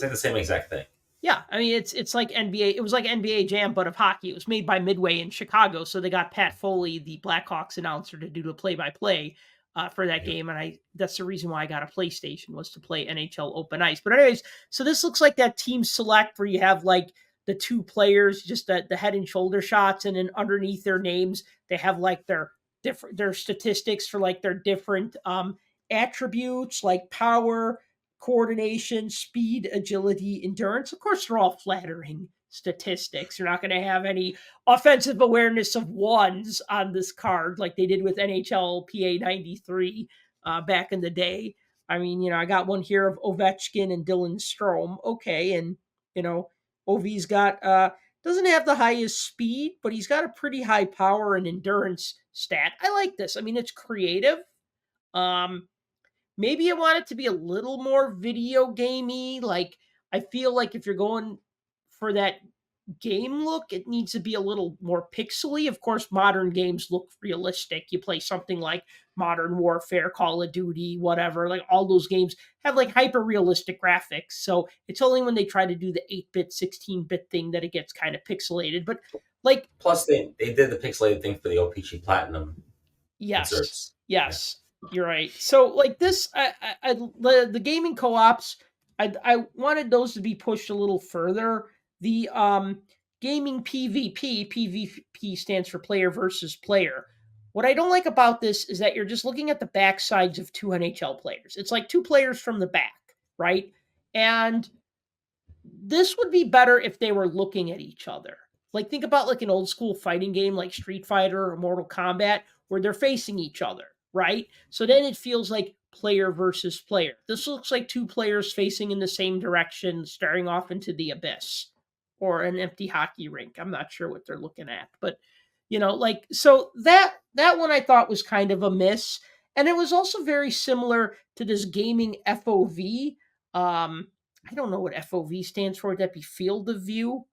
like the same exact thing. Yeah, I mean it's like NBA. It was like NBA Jam, but of hockey. It was made by Midway in Chicago, so they got Pat Foley, the Blackhawks announcer, to do the play-by-play for that game, and that's the reason why I got a PlayStation, was to play NHL Open Ice. But anyways, so this looks like that team select where you have like the two players, just the head and shoulder shots, and then underneath their names they have like their statistics for like their different attributes, like power, coordination, speed, agility, endurance. Of course, they're all flattering statistics. You're not going to have any offensive awareness of ones on this card like they did with NHL PA 93 back in the day. I mean, I got one here of Ovechkin and Dylan Strome. Okay, and Ovi's got doesn't have the highest speed, but he's got a pretty high power and endurance stat. I like this. I mean, it's creative. Maybe I want it to be a little more video gamey. Like, I feel like if you're going for that game look, it needs to be a little more pixely. Of course, modern games look realistic. You play something like Modern Warfare, Call of Duty, whatever. Like, all those games have like hyper realistic graphics. So it's only when they try to do the 8-bit, 16-bit thing that it gets kind of pixelated. But like, plus they did the pixelated thing for the OPG Platinum inserts. Yes. You're right. So like this, the gaming co-ops, I wanted those to be pushed a little further. The gaming PvP stands for player versus player. What I don't like about this is that you're just looking at the backsides of two NHL players. It's like two players from the back, right? And this would be better if they were looking at each other. Like, think about like an old school fighting game like Street Fighter or Mortal Kombat, where they're facing each other, right? So then it feels like player versus player. This looks like two players facing in the same direction, staring off into the abyss or an empty hockey rink. I'm not sure what they're looking at, but so that one I thought was kind of a miss. And it was also very similar to this gaming FOV. I don't know what FOV stands for. Would that be field of view?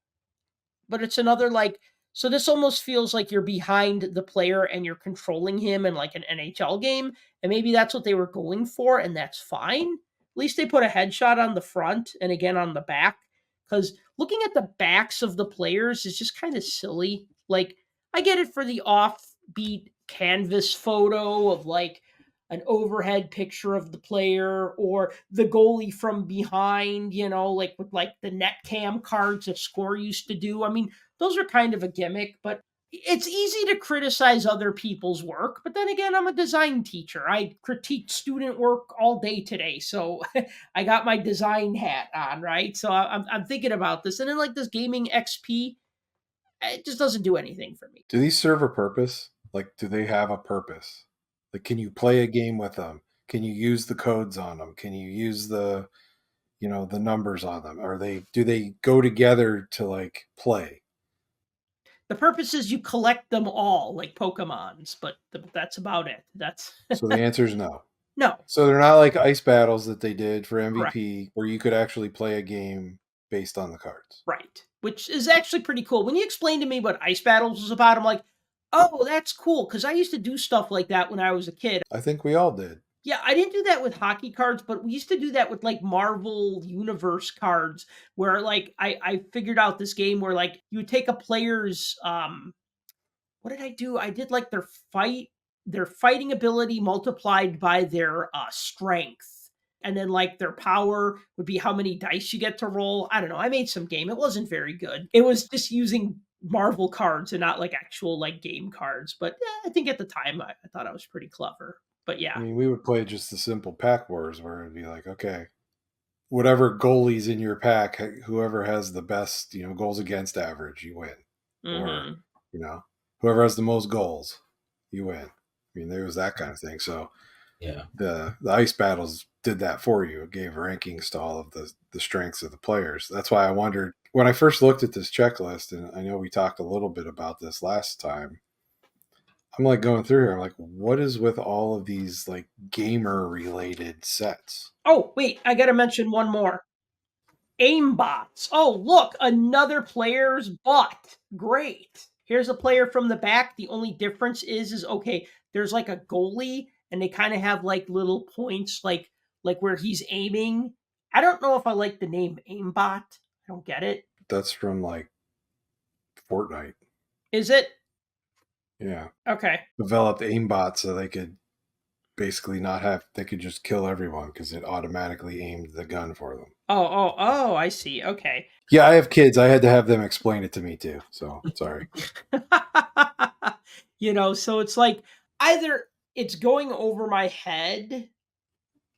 But it's another so this almost feels like you're behind the player and you're controlling him in like an NHL game. And maybe that's what they were going for, and that's fine. At least they put a headshot on the front and again on the back. Because looking at the backs of the players is just kind of silly. Like, I get it for the offbeat canvas photo of like an overhead picture of the player or the goalie from behind, like with like the net cam cards that Score used to do. I mean, those are kind of a gimmick, but it's easy to criticize other people's work. But then again, I'm a design teacher. I critique student work all day today. So I got my design hat on, right? So I'm thinking about this. And then like this gaming XP, it just doesn't do anything for me. Do these serve a purpose? Like, do they have a purpose? Like, can you play a game with them? Can you use the codes on them? Can you use the numbers on them? Do they go together to like play? The purpose is you collect them all like Pokemons, but that's about it. So the answer is no. No. So they're not like ice battles that they did for MVP, Correct. where you could actually play a game based on the cards. Right. Which is actually pretty cool. When you explained to me what ice battles was about, I'm like, oh, that's cool. Because I used to do stuff like that when I was a kid. I think we all did. Yeah, I didn't do that with hockey cards, but we used to do that with like Marvel Universe cards where like I figured out this game where like you would take a player's what did I do? I did like their fighting ability multiplied by their strength. And then like their power would be how many dice you get to roll. I don't know. I made some game. It wasn't very good. It was just using Marvel cards and not like actual like game cards. But yeah, I think at the time I thought I was pretty clever. But I yeah. mean, we would play just the simple pack wars where it'd be like, okay, whatever goalies in your pack, whoever has the best, goals against average, you win. Or, Mhm. you know, whoever has the most goals, you win. I mean, there was that kind of thing. So Yeah. the ice battles did that for you. It gave rankings to all of the strengths of the players. That's why I wondered when I first looked at this checklist, and I know we talked a little bit about this last time. I'm like going through here. I'm like, what is with all of these like gamer related sets? Oh, wait, I got to mention one more. Aimbots. Oh, look, another player's butt. Great. Here's a player from the back. The only difference is okay, there's like a goalie and they kind of have like little points like where he's aiming. I don't know if I like the name aimbot. I don't get it. That's from like Fortnite. Is it? Yeah. Okay. Developed aimbot so they could basically not have, they could just kill everyone because it automatically aimed the gun for them. Oh, I see. Okay. Yeah, I have kids. I had to have them explain it to me too. So sorry. So it's like either it's going over my head,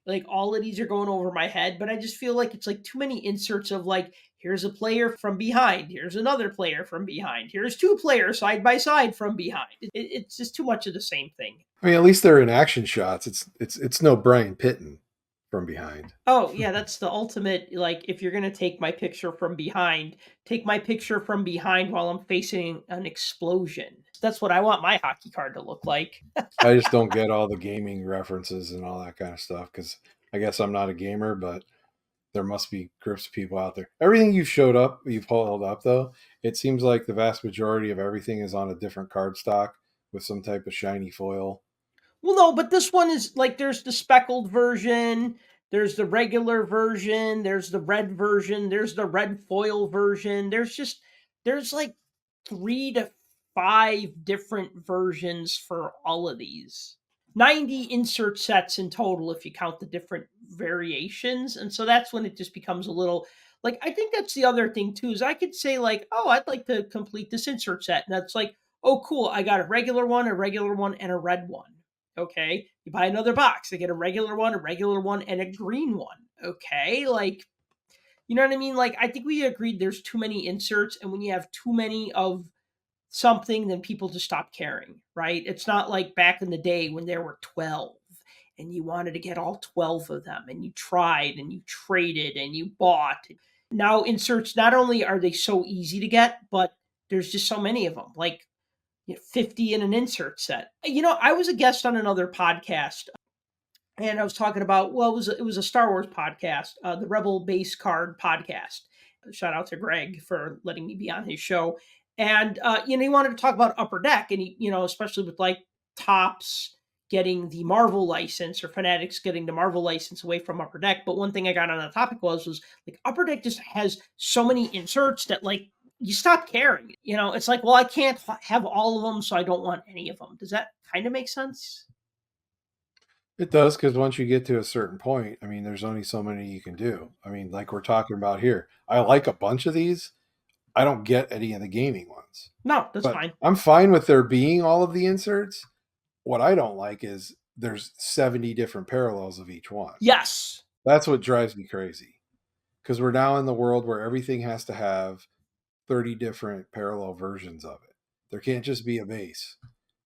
like all of these are going over my head, but I just feel like it's like too many inserts of like, here's a player from behind, here's another player from behind, here's two players side by side from behind. It's just too much of the same thing. I mean, at least they're in action shots. It's no Brian Pitton from behind. Oh, yeah, that's the ultimate. Like, if you're going to take my picture from behind, take my picture from behind while I'm facing an explosion. That's what I want my hockey card to look like. I just don't get all the gaming references and all that kind of stuff because I guess I'm not a gamer, but there must be groups of people out there. Everything you've held up though, it seems like the vast majority of everything is on a different card stock with some type of shiny foil. Well, no, but this one is like there's the speckled version, there's the regular version, there's the red version, there's the red foil version. There's like 3 to 5 different versions for all of these. 90 insert sets in total if you count the different variations. And so that's when it just becomes a little like I think that's the other thing too is I could say like, "Oh, I'd like to complete this insert set." And that's like, "Oh, cool. I got a regular one, and a red one." Okay. You buy another box, they get a regular one, and a green one. Okay. Like, you know what I mean? Like, I think we agreed there's too many inserts, and when you have too many of something, then people just stop caring, right? It's not like back in the day when there were 12 and you wanted to get all 12 of them and you tried and you traded and you bought. Now, inserts, not only are they so easy to get, but there's just so many of them. Like, 50 in an insert set. I was a guest on another podcast and I was talking about, well, it was a Star Wars podcast, the Rebel Base Card podcast. Shout out to Greg for letting me be on his show. And he wanted to talk about Upper Deck, and especially with like Tops getting the Marvel license or Fanatics getting the Marvel license away from Upper Deck. But one thing I got on the topic was like Upper Deck just has so many inserts that like you stop caring. It's like, well, I can't have all of them, so I don't want any of them. Does that kind of make sense? It does because once you get to a certain point, I mean, there's only so many you can do. I mean, like we're talking about here, I like a bunch of these. I don't get any of the gaming ones, No, that's but fine. I'm fine with there being all of the inserts. What I don't like is there's 70 different parallels of each one. Yes. That's what drives me crazy because we're now in the world where everything has to have 30 different parallel versions of it. There can't just be a base.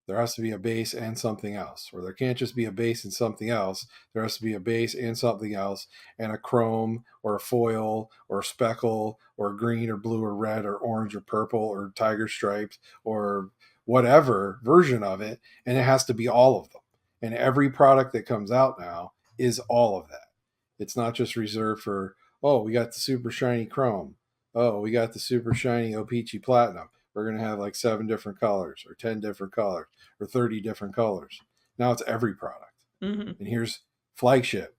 There has to be a base and something else, or there can't just be a base and something else. There has to be a base and something else, and a chrome or a foil or a speckle or green or blue or red or orange or purple or tiger striped or whatever version of it. And it has to be all of them. And every product that comes out now is all of that. It's not just reserved for, oh, we got the super shiny chrome. Oh, we got the super shiny O-Pee-Chee Platinum. We're going to have like 7 different colors or 10 different colors or 30 different colors. Now it's every product. Mm-hmm. And flagship,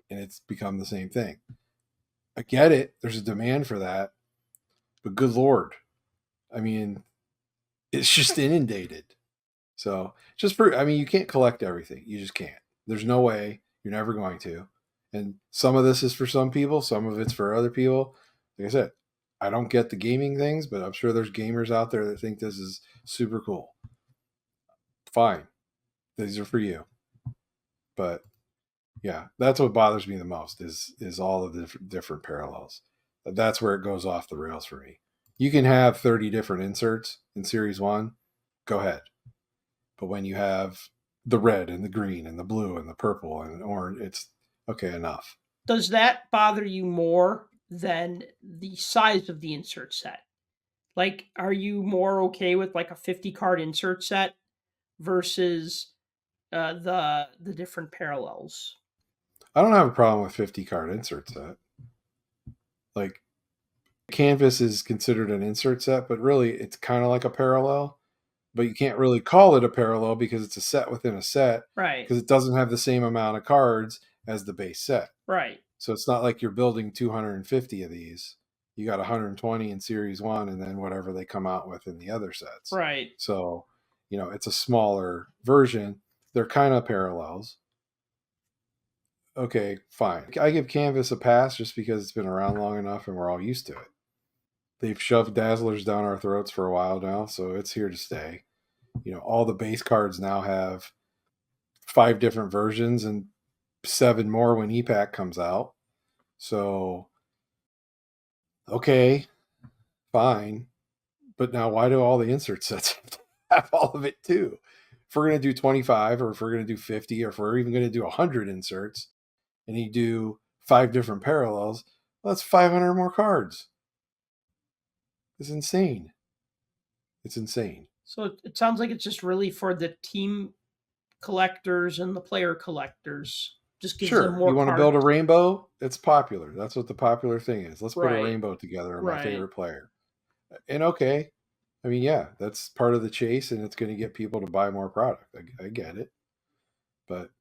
and it's become the same thing. I get it. There's a demand for that, but good Lord. I mean, it's just inundated. So you can't collect everything. You just can't. There's no way. You're never going to. And some of this is for some people. Some of it's for other people. Like I said, I don't get the gaming things, but I'm sure there's gamers out there that think this is super cool. Fine. These are for you. But yeah, that's what bothers me the most is all of the different parallels. That's where it goes off the rails for me. You can have 30 different inserts in Series 1. Go ahead. But when you have the red and the green and the blue and the purple and the orange, it's okay, enough. Does that bother you more than the size of the insert set? Like, are you more okay with like a 50 card insert set versus the different parallels? I don't have a problem with 50 card insert set. Like, Canvas is considered an insert set, but really it's kind of like a parallel. But you can't really call it a parallel because it's a set within a set. Right. Because it doesn't have the same amount of cards as the base set. Right. So it's not like you're building 250 of these. You got 120 in Series 1 and then whatever they come out with in the other sets. Right. So, it's a smaller version. They're kind of parallels. Okay, fine. I give Canvas a pass just because it's been around long enough and we're all used to it. They've shoved Dazzlers down our throats for a while now, so it's here to stay. All the base cards now have 5 different versions and 7 more when EPAC comes out. So, okay, fine. But now why do all the insert sets have all of it too? If we're going to do 25 or if we're going to do 50 or if we're even going to do 100 inserts and you do 5 different parallels, well, that's 500 more cards. It's insane. It's insane. So it sounds like it's just really for the team collectors and the player collectors. Just gives them more You want to build a rainbow? It's popular. That's what the popular thing is. Let's put a rainbow together of my favorite player. And okay, I mean, yeah, that's part of the chase, and it's going to get people to buy more product. I get it. But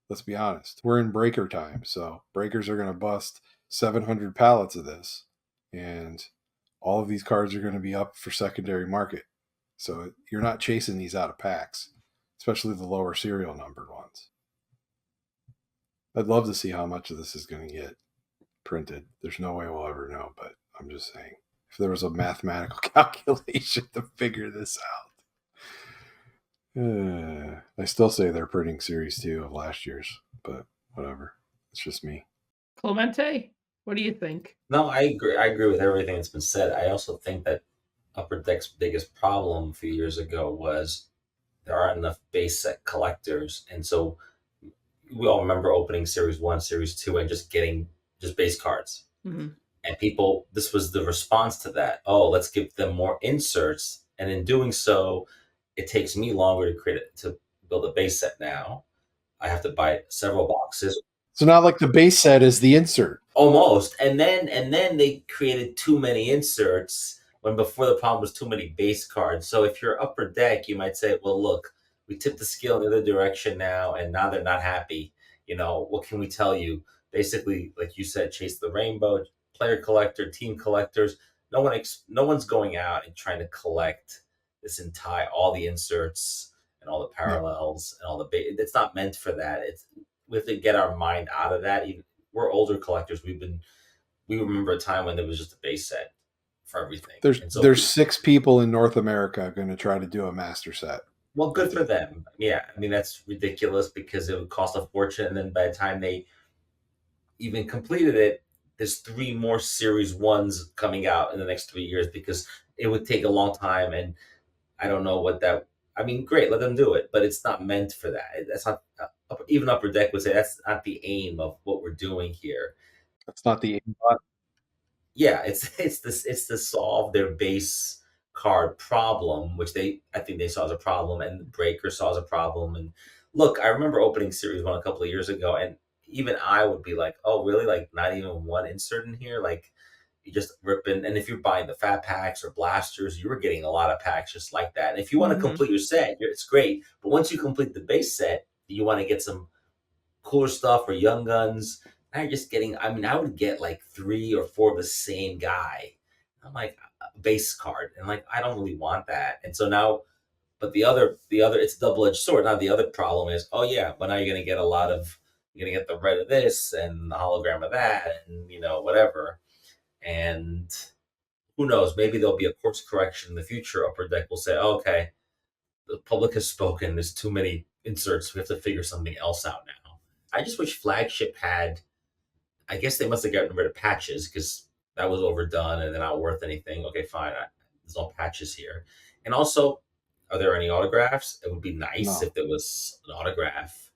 let's be honest. We're in breaker time, so breakers are going to bust 700 pallets of this, and all of these cards are going to be up for secondary market. So you're not chasing these out of packs, especially the lower serial numbered ones. I'd love to see how much of this is going to get printed. There's no way we'll ever know, but I'm just saying, if there was a mathematical calculation to figure this out. I still say they're printing Series 2 of last year's, but whatever. It's just me. Clemente, what do you think? No, I agree. I agree with everything that's been said. I also think that Upper Deck's biggest problem a few years ago was there aren't enough base set collectors. And so we all remember opening Series 1, Series 2, and just getting just base cards. Mm-hmm. And people, this was the response to that. Oh, let's give them more inserts. And in doing so, it takes me longer to build a base set now. I have to buy several boxes. So not like the base set is the insert. Almost. And then they created too many inserts when before the problem was too many base cards. So if you're Upper Deck, you might say, well, look, we tipped the scale in the other direction now, and now they're not happy. What can we tell you? Basically, like you said, chase the rainbow, player collector, team collectors. No one's going out and trying to collect all the inserts and all the parallels and all the it's not meant for that. We have to get our mind out of that. We're older collectors. We remember a time when there was just a base set for everything. There's 6 people in North America going to try to do a master set. Well, good for them. Yeah, I mean, that's ridiculous because it would cost a fortune, and then by the time they even completed it, there's 3 more Series 1s coming out in the next 3 years because it would take a long time, and I don't know what that. I mean, great, let them do it, but it's not meant for that. That's not even Upper Deck would say that's not the aim of what we're doing here. That's not the aim. Yeah, it's to solve their base card problem, which I think they saw as a problem, and the Breaker saw as a problem. And look, I remember opening Series 1 a couple of years ago, and even I would be like, oh, really? Like, not even one insert in here? Like, you just rip in. And if you're buying the fat packs or blasters, you were getting a lot of packs just like that. And if you want to complete your set, it's great. But once you complete the base set, you want to get some cooler stuff or young guns. Now you're just getting. I mean, I would get like 3 or 4 of the same guy. I'm like a base card, and like I don't really want that. And so now, but the other, it's a double edged sword. Now the other problem is, oh yeah, but now you're gonna get a lot of. You're gonna get the red of this and the hologram of that, and whatever. And who knows? Maybe there'll be a course correction in the future. Upper Deck will say, oh, okay, the public has spoken. There's too many inserts. We have to figure something else out now. I just wish Flagship had. I guess they must have gotten rid of patches because that was overdone and they're not worth anything. Okay, fine. There's no patches here. And also, are there any autographs? It would be nice No. if there was an autograph.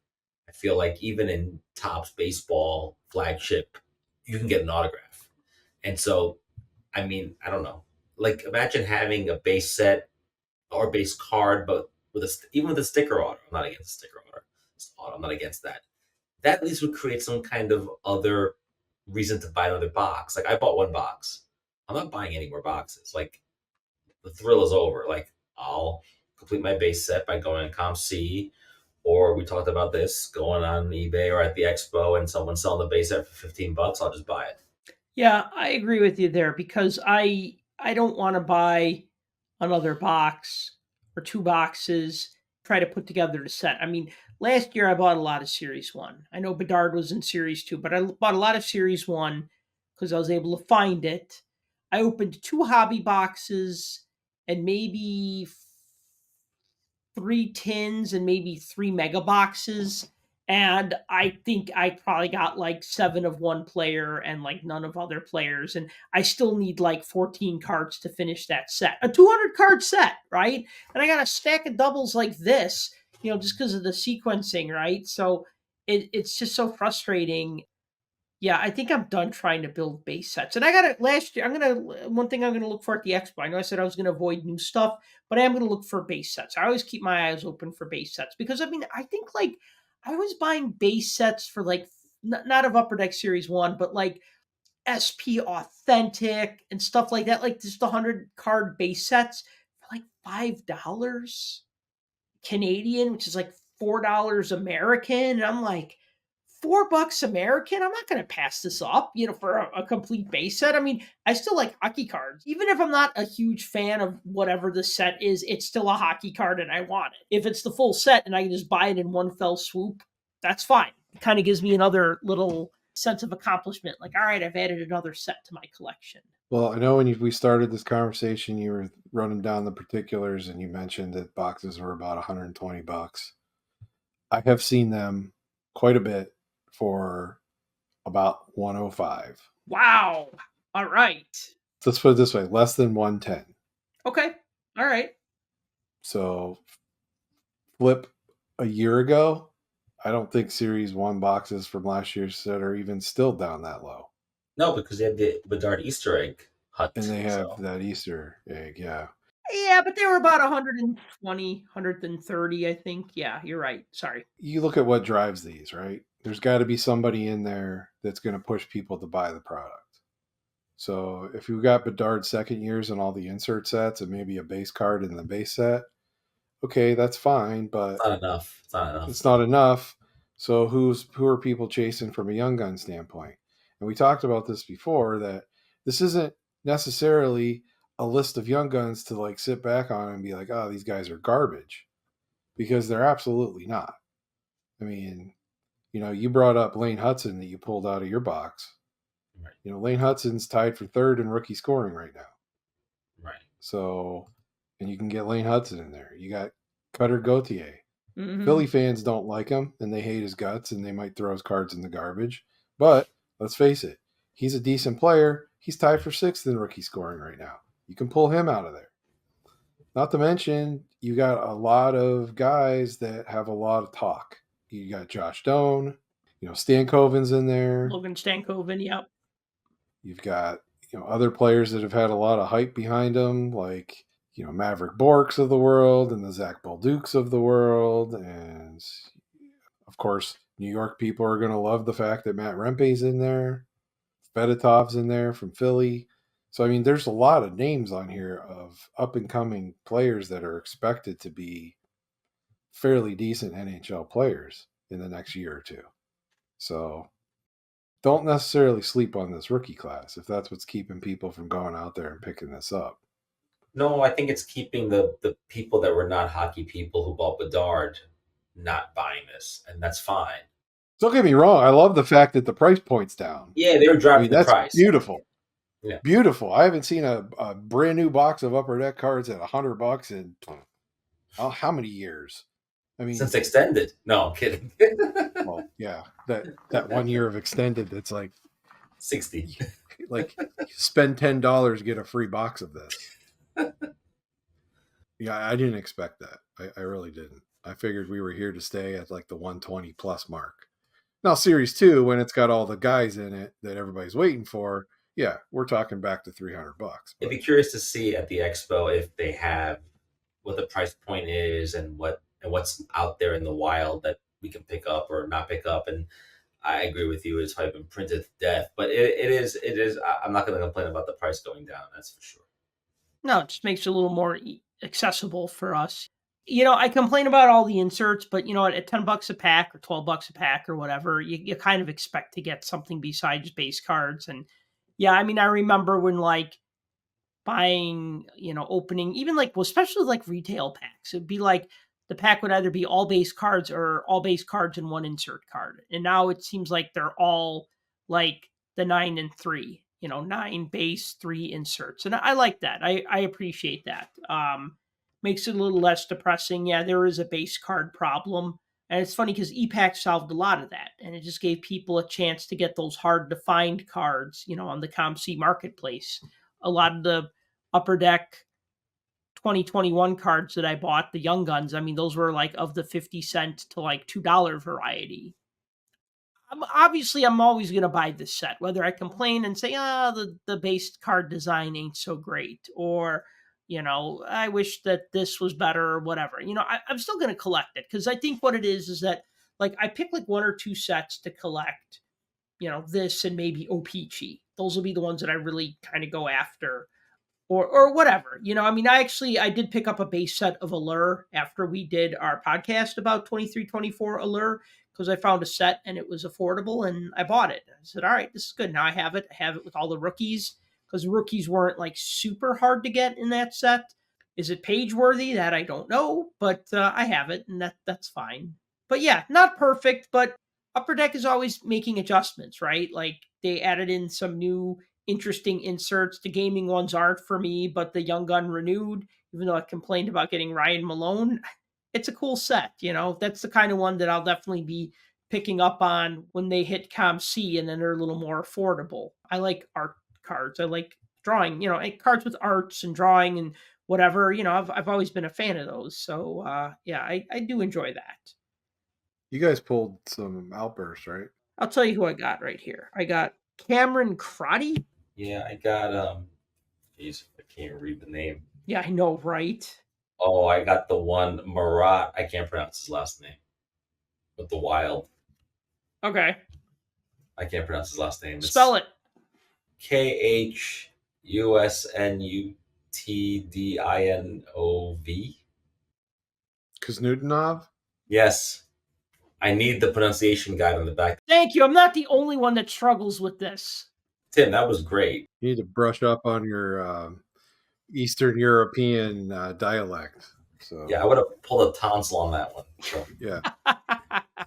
I feel like even in Topps baseball Flagship, you can get an autograph. And so, I mean, I don't know. Like, imagine having a base set or base card, but with even with a sticker auto. I'm not against a sticker auto. I'm not against that. That at least would create some kind of other reason to buy another box. Like I bought one box. I'm not buying any more boxes. Like the thrill is over. Like I'll complete my base set by going on Comp C, or we talked about this going on eBay or at the expo and someone's selling the base set for $15. I'll just buy it. Yeah, I agree with you there because I don't want to buy another box or 2 boxes, try to put together the set. I mean, last year I bought a lot of Series 1. I know Bedard was in Series 2, but I bought a lot of Series 1 because I was able to find it. I opened 2 hobby boxes and maybe 3 tins and maybe 3 mega boxes. And I think I probably got like 7 of one player and like none of other players. And I still need like 14 cards to finish that set. A 200 card set, right? And I got a stack of doubles like this, just because of the sequencing, right? So it's just so frustrating. Yeah, I think I'm done trying to build base sets. And I got it last year. One thing I'm gonna look for at the expo. I know I said I was gonna avoid new stuff, but I am gonna look for base sets. I always keep my eyes open for base sets because I mean I think like I was buying base sets for like not of Upper Deck Series 1, but like SP Authentic and stuff like that, like just 100 card base sets for like $5 Canadian, which is like $4 American. And I'm like, $4 American? I'm not going to pass this up, for a complete base set. I mean, I still like hockey cards. Even if I'm not a huge fan of whatever the set is, it's still a hockey card and I want it. If it's the full set and I can just buy it in one fell swoop, that's fine. It kind of gives me another little sense of accomplishment. Like, all right, I've added another set to my collection. Well, I know when we started this conversation, you were running down the particulars and you mentioned that boxes were about $120. I have seen them quite a bit for about 105. Wow. All right. Let's put it this way, less than 110. Okay. All right. So flip a year ago, I don't think Series 1 boxes from last year's set are even still down that low. No, because they have the Bedard Easter egg hut. And they have that Easter egg, yeah. Yeah, but they were about 120, 130, I think. Yeah, you're right. Sorry. You look at what drives these, right? There's got to be somebody in there that's going to push people to buy the product. So if you've got Bedard second years and all the insert sets and maybe a base card in the base set, okay, that's fine, but It's not enough. It's not enough. So who are people chasing from a young gun standpoint? And we talked about this before, that this isn't necessarily a list of young guns to like sit back on and be like, oh, these guys are garbage, because they're absolutely not. I mean, you brought up Lane Hudson that you pulled out of your box. Right. Lane Hudson's tied for third in rookie scoring right now. Right. So, and you can get Lane Hudson in there. You got Cutter Gauthier. Mm-hmm. Philly fans don't like him and they hate his guts and they might throw his cards in the garbage. But let's face it, he's a decent player. He's tied for sixth in rookie scoring right now. You can pull him out of there. Not to mention, you got a lot of guys that have a lot of talk. You got Josh Doan, Stankoven's in there. Logan Stankoven, yep. You've got, other players that have had a lot of hype behind them, like, Maverick Borks of the world and the Zach Baldukes of the world. And, of course, New York people are going to love the fact that Matt Rempe's in there. Fedotov's in there from Philly. So, I mean, there's a lot of names on here of up-and-coming players that are expected to be fairly decent NHL players in the next year or two. So don't necessarily sleep on this rookie class if that's what's keeping people from going out there and picking this up. No, I think it's keeping the people that were not hockey people who bought Bedard not buying this, and that's fine. Don't get me wrong. I love the fact that the price point's down. Yeah, they were I dropping mean, the that's price. beautiful. Yeah. Beautiful. I haven't seen a brand new box of Upper Deck cards at $100 in how many years? I mean, Since extended. No, I'm kidding. well, yeah, that 1 year of extended. That's like 60. like spend $10, get a free box of this. Yeah, I didn't expect that. I really didn't. I figured we were here to stay at like the 120 plus mark. Now, Series 2, when it's got all the guys in it that everybody's waiting for, yeah, we're talking back to $300. I'd be curious to see at the expo if they have what the price point is and what's out there in the wild that we can pick up or not pick up. And I agree with you; it's probably been printed to death. But it is. I'm not going to complain about the price going down. That's for sure. No, it just makes it a little more accessible for us. I complain about all the inserts, but at $10 a pack or $12 a pack or whatever, you kind of expect to get something besides base cards. And yeah, I mean, I remember when like buying, opening, even like, well, especially like retail packs, it'd be like the pack would either be all base cards or all base cards and one insert card. And now it seems like they're all like the 9 and 3, 9 base, 3 inserts. And I like that. I appreciate that. Makes it a little less depressing. Yeah, there is a base card problem. And it's funny because EPAC solved a lot of that. And it just gave people a chance to get those hard to find cards, on the ComC marketplace. A lot of the Upper Deck 2021 cards that I bought, the Young Guns, I mean, those were like of the 50 cent to like $2 variety. I'm always going to buy this set, whether I complain and say, the base card design ain't so great, or, I wish that this was better or whatever. I'm still going to collect it because I think what it is that like I pick like 1 or 2 sets to collect, this and maybe OPG. Those will be the ones that I really kind of go after. Or whatever, I mean, I did pick up a base set of Allure after we did our podcast about 23-24 Allure because I found a set and it was affordable and I bought it. I said, all right, this is good. Now I have it with all the rookies because rookies weren't like super hard to get in that set. Is it page worthy? That I don't know, but I have it and that's fine. But yeah, not perfect, but Upper Deck is always making adjustments, right? Like they added in some new interesting inserts. The gaming ones aren't for me, but the Young Gun renewed, even though I complained about getting Ryan Malone, it's a cool set. That's the kind of one that I'll definitely be picking up on when they hit ComC and then they're a little more affordable. I like art cards. I like drawing, cards with arts and drawing and whatever. I've always been a fan of those. So yeah, I do enjoy that. You guys pulled some outbursts, right? I'll tell you who I got right here. I got Cameron Crotty. Yeah, I got geez, I can't read the name. Yeah, I know, right? Oh, I got the one Marat. I can't pronounce his last name. With the wild. Okay. I can't pronounce his last name. Spell it. KHUSNUTDINOV. Kuznetsov? Yes. I need the pronunciation guide on the back. Thank you. I'm not the only one that struggles with this. Tim, that was great. You need to brush up on your Eastern European dialect. So yeah, I would have pulled a tonsil on that one. So. Yeah.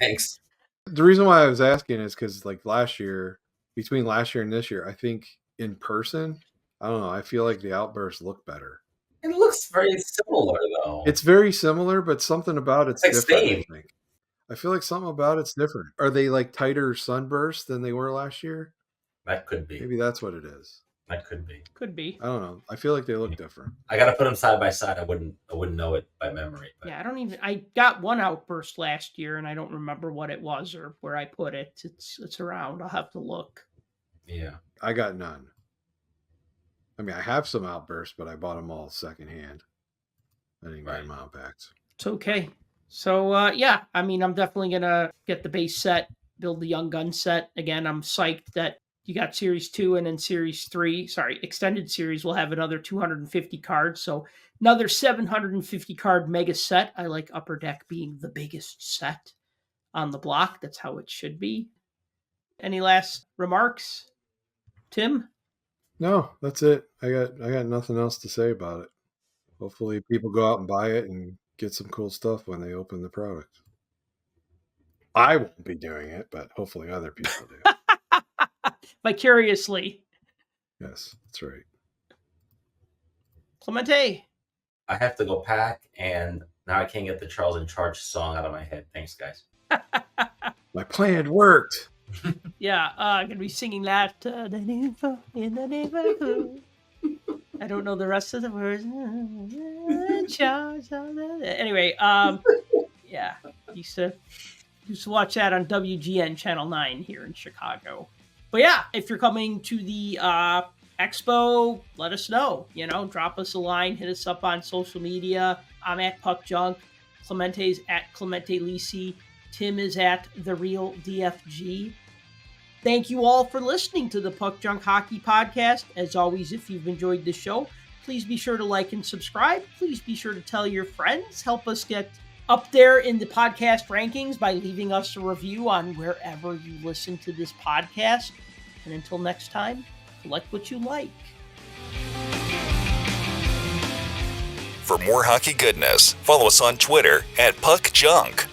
Thanks. The reason why I was asking is because like between last year and this year, I think in person, I don't know, I feel like the outbursts look better. It looks very similar though. It's very similar, but something about it's like different, Steam. I think. I feel like something about it's different. Are they like tighter sunbursts than they were last year? That could be. Maybe that's what it is. That could be. Could be. I don't know. I feel like they look different. I got to put them side by side. I wouldn't know it by memory. But. Yeah, I got one outburst last year and I don't remember what it was or where I put it. It's around. I'll have to look. Yeah. I got none. I mean, I have some outbursts, but I bought them all secondhand. I didn't get them out packs. It's okay. So, yeah, I mean, I'm definitely going to get the base set, build the Young Gun set. Again, I'm psyched that you got Series 2 and then Series 3. Sorry, Extended Series will have another 250 cards. So another 750 card mega set. I like Upper Deck being the biggest set on the block. That's how it should be. Any last remarks, Tim? No, that's it. I got nothing else to say about it. Hopefully people go out and buy it and get some cool stuff when they open the product. I won't be doing it, but hopefully other people do. Vicariously. Yes, that's right. Clemente. I have to go pack, and now I can't get the Charles in Charge song out of my head. Thanks, guys. My plan worked. Yeah, I'm going to be singing that in the neighborhood. I don't know the rest of the words. Anyway, yeah, used to watch that on WGN Channel 9 here in Chicago. But yeah, if you're coming to the expo, let us know. Drop us a line, hit us up on social media. I'm at Puck Junk. Clemente's at Clemente Lisi. Tim is at The Real DFG. Thank you all for listening to the Puck Junk Hockey Podcast. As always, if you've enjoyed the show, please be sure to like and subscribe. Please be sure to tell your friends. Help us get up there in the podcast rankings by leaving us a review on wherever you listen to this podcast. And until next time, collect what you like. For more hockey goodness, follow us on Twitter at Puck Junk.